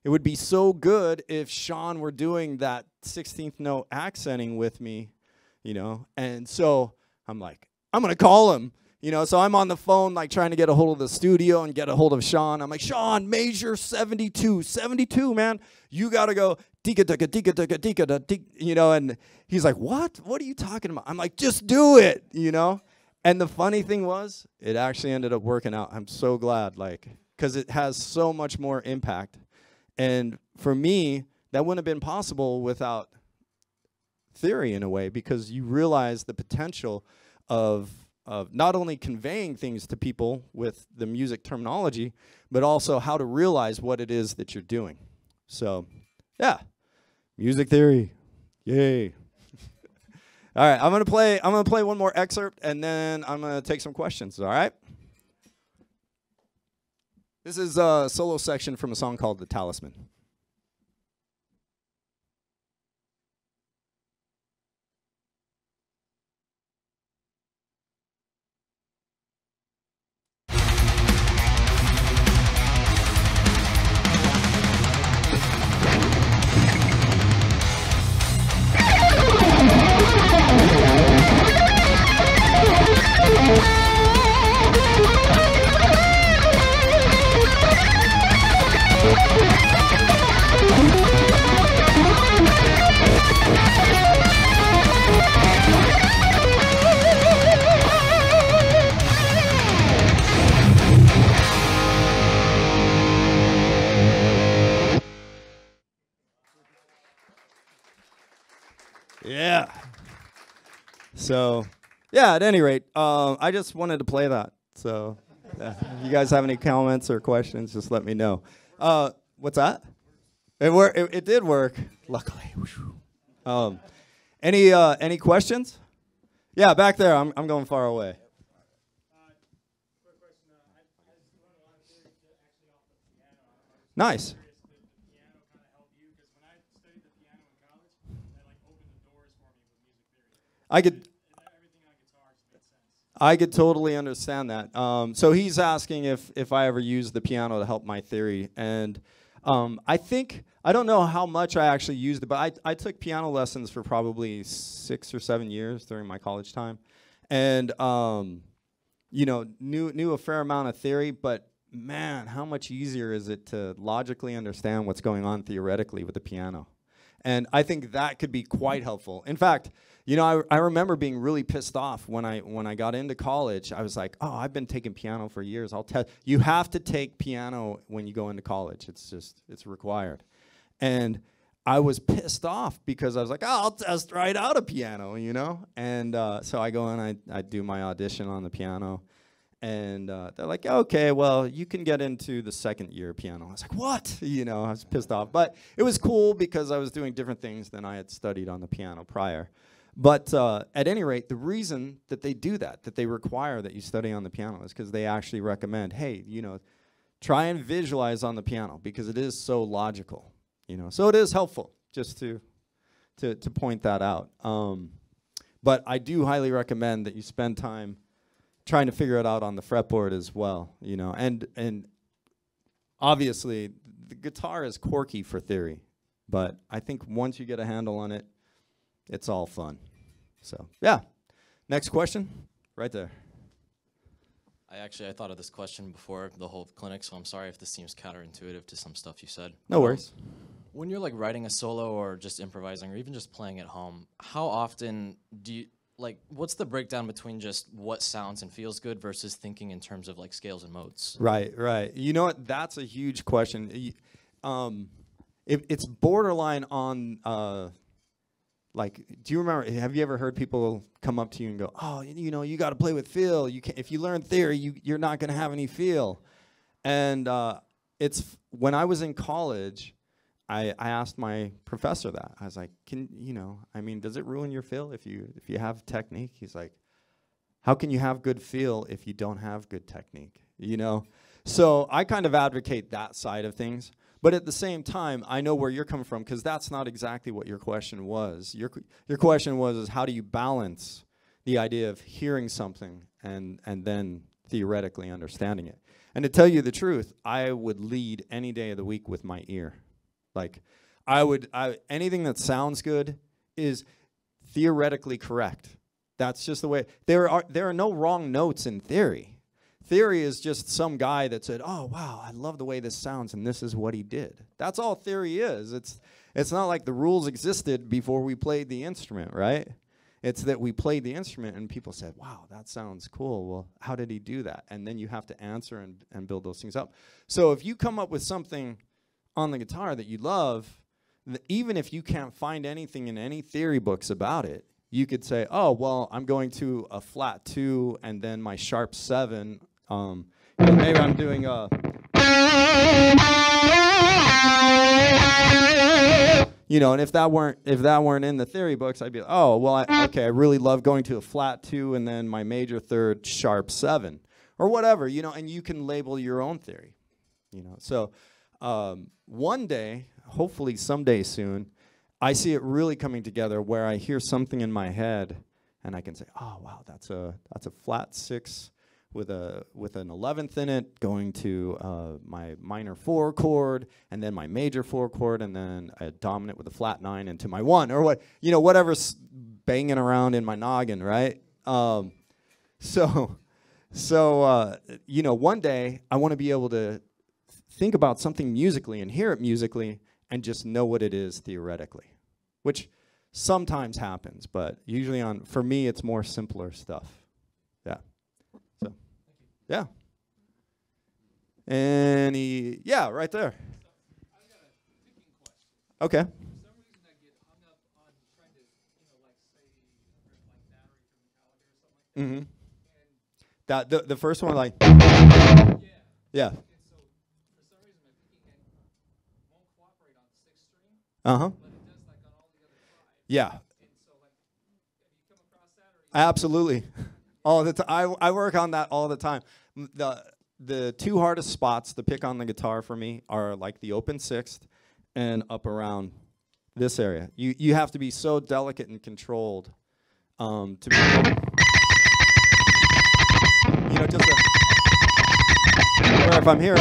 Speaker 1: It would be so good if Sean were doing that 16th note accenting with me, you know. And so I'm like, I'm going to call him, you know. So I'm on the phone, like, trying to get a hold of the studio and get a hold of Sean. I'm like, Sean, measure 72, man. You got to go, tika, tika, tika, tika, tika, tika, you know. And he's like, what? What are you talking about? I'm like, just do it, you know. And the funny thing was, it actually ended up working out. I'm so glad, like, because it has so much more impact. And for me, that wouldn't have been possible without theory in a way, because you realize the potential of not only conveying things to people with the music terminology, but also how to realize what it is that you're doing. So, yeah, music theory, yay! All right, I'm gonna play one more excerpt, and then I'm gonna take some questions. All right. This is a solo section from a song called "The Talisman." Yeah. So, yeah, at any rate, I just wanted to play that. So, if you guys have any comments or questions, just let me know. What's that? It did work, luckily. Any questions? Yeah, back there. I'm going far away. Nice. I could totally understand that. So he's asking if I ever use the piano to help my theory, and I don't know how much I actually used it, but I took piano lessons for probably 6 or 7 years during my college time, and knew a fair amount of theory, but man, how much easier is it to logically understand what's going on theoretically with the piano? And I think that could be quite helpful. In fact, I remember being really pissed off when I got into college. I was like, oh, I've been taking piano for years. You have to take piano when you go into college. It's required. And I was pissed off because I was like, oh, I'll test right out a piano, And so I go and I do my audition on the piano. And they're like, okay, well, you can get into the second year piano. I was like, what? I was pissed off. But it was cool because I was doing different things than I had studied on the piano prior. But at any rate, the reason that they do that they require that you study on the piano, is because they actually recommend, hey, try and visualize on the piano because it is so logical, So it is helpful just to point that out. But I do highly recommend that you spend time trying to figure it out on the fretboard as well, And obviously, the guitar is quirky for theory, but I think once you get a handle on it, it's all fun. So, yeah. Next question, right there.
Speaker 6: I thought of this question before the whole clinic, so I'm sorry if this seems counterintuitive to some stuff you said.
Speaker 1: No worries.
Speaker 6: When you're writing a solo or just improvising or even just playing at home, how often do you, what's the breakdown between just what sounds and feels good versus thinking in terms of scales and modes?
Speaker 1: Right. You know what? That's a huge question. It's borderline on, do you remember, have you ever heard people come up to you and go, oh, you got to play with feel. If you learn theory, you're not going to have any feel. And when I was in college, I asked my professor that. I was like, does it ruin your feel if you have technique? He's like, how can you have good feel if you don't have good technique? So I kind of advocate that side of things. But at the same time, I know where you're coming from, because that's not exactly what your question was. Your question was how do you balance the idea of hearing something and then theoretically understanding it? And to tell you the truth, I would lead any day of the week with my ear. Anything that sounds good is theoretically correct. That's just the way. There are no wrong notes in theory. Theory is just some guy that said, oh, wow, I love the way this sounds, and this is what he did. That's all theory is. It's not like the rules existed before we played the instrument, right? It's that we played the instrument, and people said, wow, that sounds cool. Well, how did he do that? And then you have to answer and build those things up. So if you come up with something on the guitar that you love, even if you can't find anything in any theory books about it, you could say, oh, well, I'm going to a flat 2 and then my sharp 7. Maybe I'm doing a, and if that weren't in the theory books, I'd be like, oh, well, I really love going to a flat 2 and then my major 3rd sharp 7 or whatever, and you can label your own theory, So one day, hopefully someday soon, I see it really coming together where I hear something in my head and I can say, oh, wow, that's a flat 6 with an 11th in it, going to my minor 4 chord, and then my major 4 chord, and then a dominant with a flat 9 into my 1, or whatever's banging around in my noggin, right? One day I want to be able to think about something musically and hear it musically and just know what it is theoretically, which sometimes happens, but usually for me it's more simpler stuff. Yeah. Right there. Okay. That the first one, like, yeah. Uh-huh. Yeah. Absolutely. All the time. I work on that all the time. The two hardest spots to pick on the guitar for me are like the open sixth and up around this area. You have to be so delicate and controlled to be able, you know, just where if I'm here,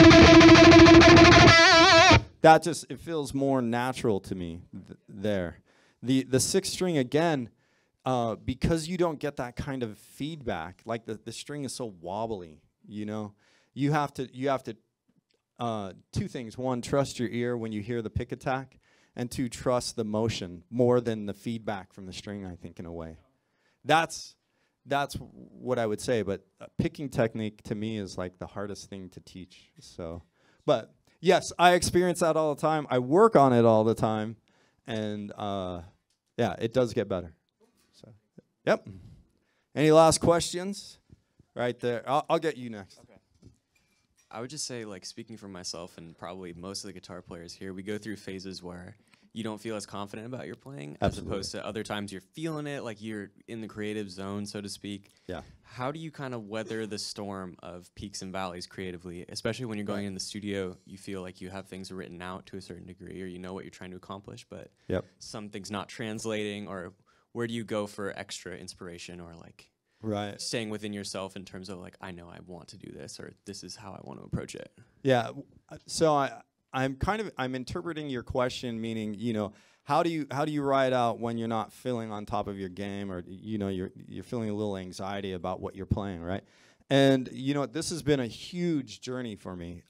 Speaker 1: that just, it feels more natural to me there. The sixth string, again, because you don't get that kind of feedback, like the string is so wobbly, you know, you have to two things. One, trust your ear when you hear the pick attack, and two, trust the motion more than the feedback from the string, I think, in a way. That's what I would say, but picking technique to me is like the hardest thing to teach. So, but yes, I experience that all the time. I work on it all the time, and yeah, it does get better. So, yep. Any last questions? Right there. I'll get you next.
Speaker 7: Okay. I would just say, like, speaking for myself and probably most of the guitar players here, we go through phases where you don't feel as confident about your playing, as opposed to other times you're feeling it, like you're in the creative zone, so to speak.
Speaker 1: Yeah.
Speaker 7: How do you kind of weather the storm of peaks and valleys creatively, especially when you're going in the studio, you feel like you have things written out to a certain degree, or you know what you're trying to accomplish, but something's not translating, or where do you go for extra inspiration, or like staying within yourself in terms of like, I know I want to do this, or this is how I want to approach it?
Speaker 1: Yeah. So I'm interpreting your question, meaning, you know, how do you ride out when you're not feeling on top of your game, or, you know, you're feeling a little anxiety about what you're playing, right? And, you know, this has been a huge journey for me,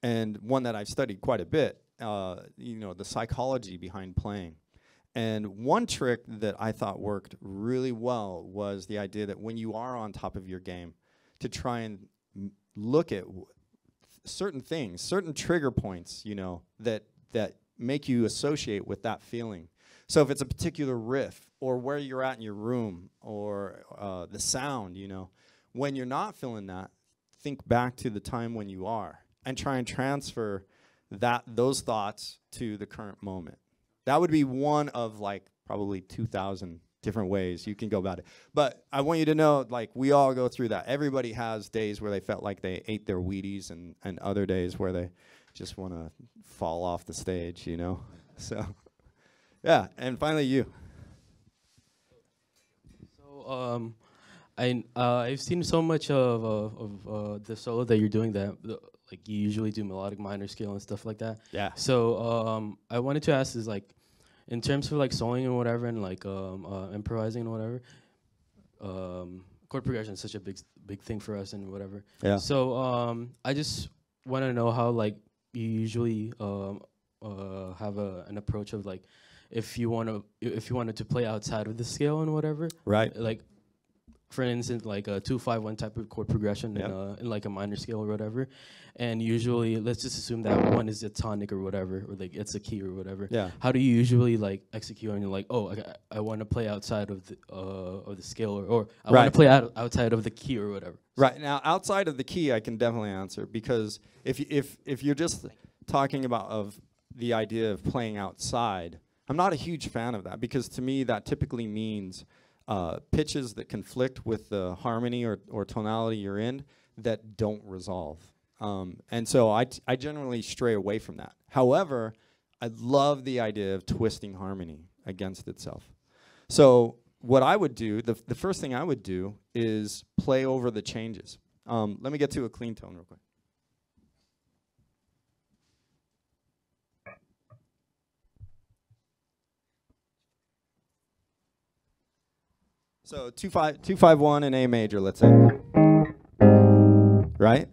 Speaker 1: and one that I've studied quite a bit, you know, the psychology behind playing. And one trick that I thought worked really well was the idea that when you are on top of your game, to try and look at certain things, certain trigger points, you know, that make you associate with that feeling. So if it's a particular riff, or where you're at in your room, or the sound, you know, when you're not feeling that, think back to the time when you are, and try and transfer those thoughts to the current moment. That would be one of like probably 2,000 different ways you can go about it. But I want you to know, like, we all go through that. Everybody has days where they felt like they ate their Wheaties, and other days where they just want to fall off the stage, you know? So, yeah, and finally you.
Speaker 8: So, I've seen so much of the solo that you're doing that, like, you usually do melodic minor scale and stuff like that.
Speaker 1: Yeah.
Speaker 8: So, I wanted to ask is, like, in terms of like soloing and whatever, and like improvising and whatever, chord progression is such a big thing for us and whatever.
Speaker 1: Yeah.
Speaker 8: So I just want to know how like you usually have an approach of like if you wanted to play outside of the scale and whatever.
Speaker 1: Right.
Speaker 8: Like, for instance, like a 2-5-1 type of chord progression in like a minor scale or whatever, and usually let's just assume that one is a tonic or whatever, or like it's a key or whatever.
Speaker 1: Yeah.
Speaker 8: How do you usually like execute on? You're like, oh, I want to play outside of the scale, or I want to play outside of the key or whatever.
Speaker 1: Right. Now, outside of the key, I can definitely answer, because if you're just talking about the idea of playing outside, I'm not a huge fan of that, because to me that typically means pitches that conflict with the harmony or tonality you're in that don't resolve. And so I generally stray away from that. However, I love the idea of twisting harmony against itself. So what I would do, the first thing I would do is play over the changes. Let me get to a clean tone real quick. So 2-5-1 in A major, let's say, right?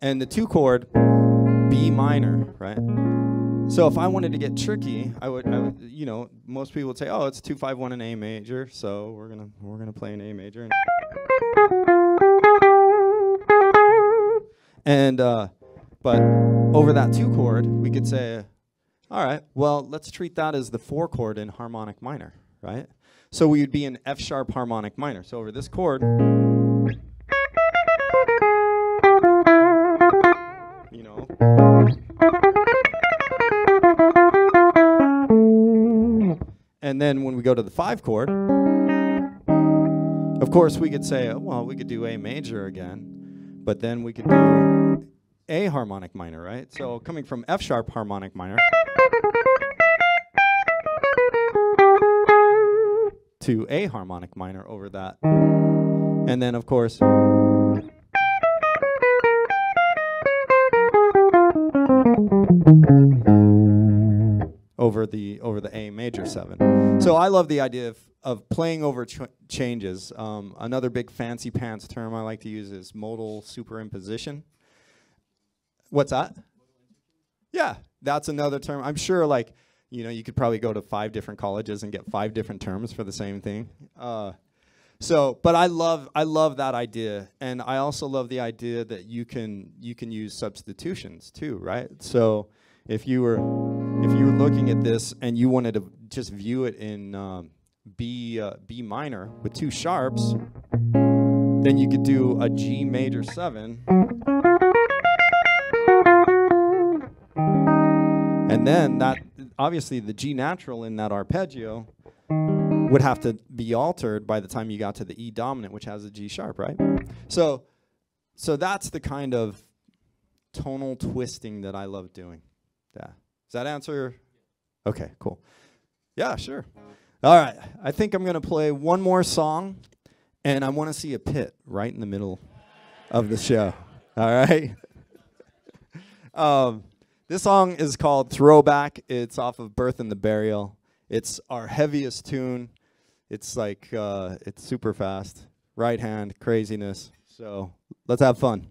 Speaker 1: And the 2 chord, B minor, right? So if I wanted to get tricky, I would, you know, most people would say, oh, it's 2-5-1 in A major, so we're gonna play an A major. And but over that 2 chord, we could say, all right, well, let's treat that as the 4 chord in harmonic minor, right? So we would be in F sharp harmonic minor. So over this chord, you know. And then when we go to the 5 chord, of course we could say, well, we could do A major again, but then we could do A harmonic minor, right? So coming from F sharp harmonic minor to A harmonic minor over that. And then of course over the A major 7. So I love the idea of playing over changes. Another big fancy pants term I like to use is modal superimposition. What's that? Yeah, that's another term. I'm sure, like, you know, you could probably go to 5 different colleges and get 5 different terms for the same thing. But I love that idea, and I also love the idea that you can use substitutions too, right? So if you were looking at this and you wanted to just view it in B minor with 2 sharps, then you could do a G major 7, and then that obviously the G natural in that arpeggio would have to be altered by the time you got to the E dominant, which has a G sharp, right? So that's the kind of tonal twisting that I love doing. Yeah. Does that answer? Okay, cool. Yeah, sure. All right. I think I'm going to play one more song, and I want to see a pit right in the middle of the show. All right? This song is called Throwback. It's off of Birth and the Burial. It's our heaviest tune. It's like, it's super fast. Right hand, craziness. So let's have fun.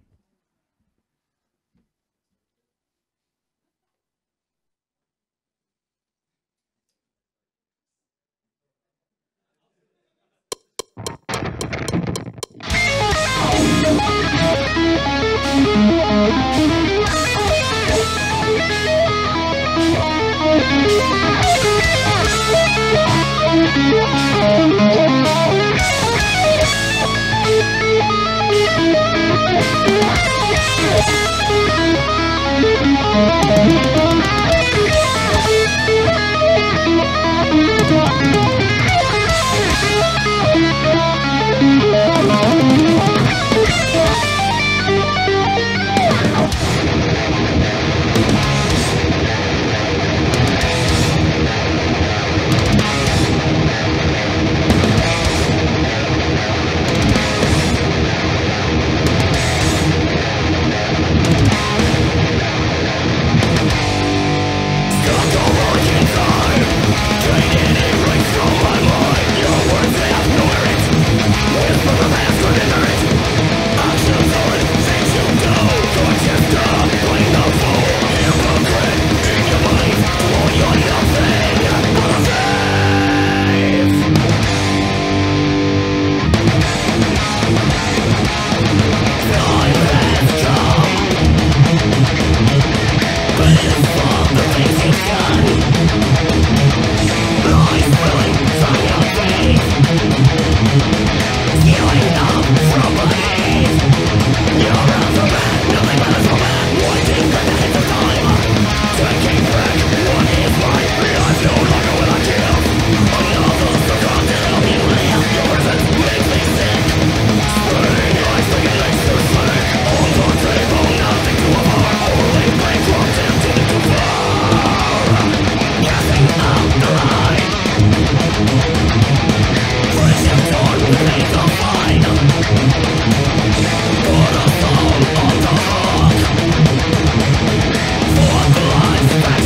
Speaker 9: Life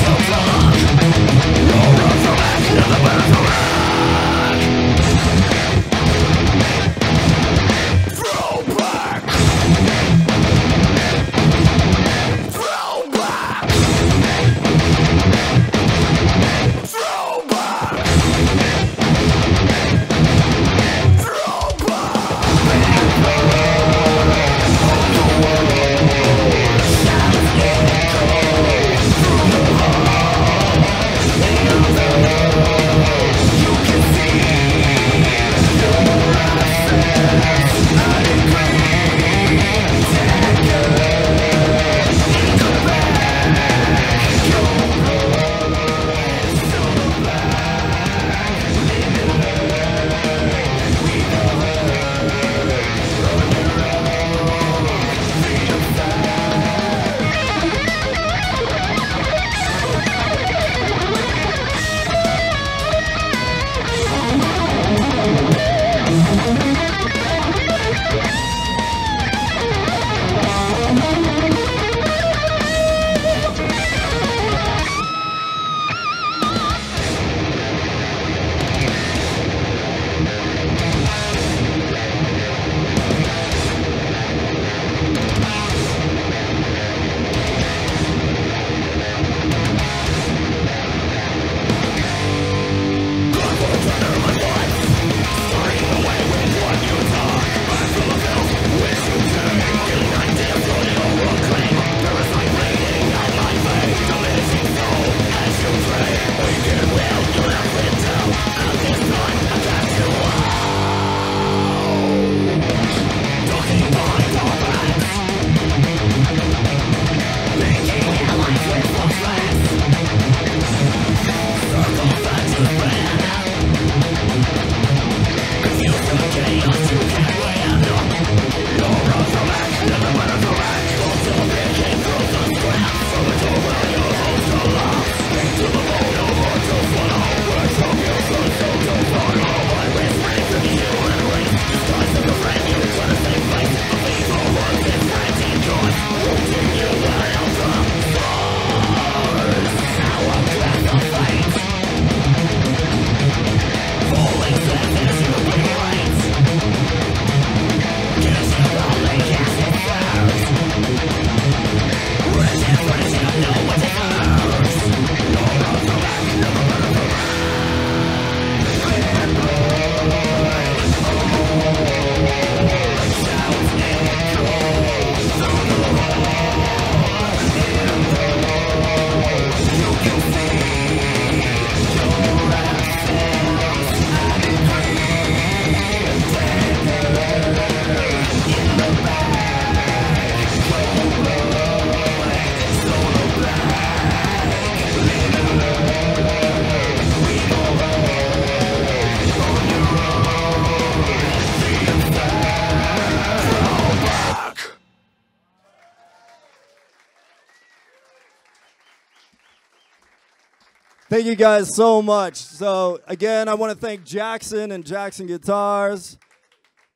Speaker 1: Thank you guys so much. So again, I want to thank Jackson and Jackson Guitars,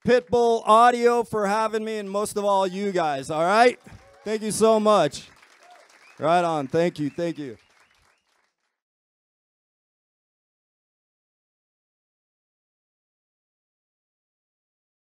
Speaker 1: Pitbull Audio for having me, and most of all, you guys, all right? Thank you so much. Right on. Thank you. Thank you.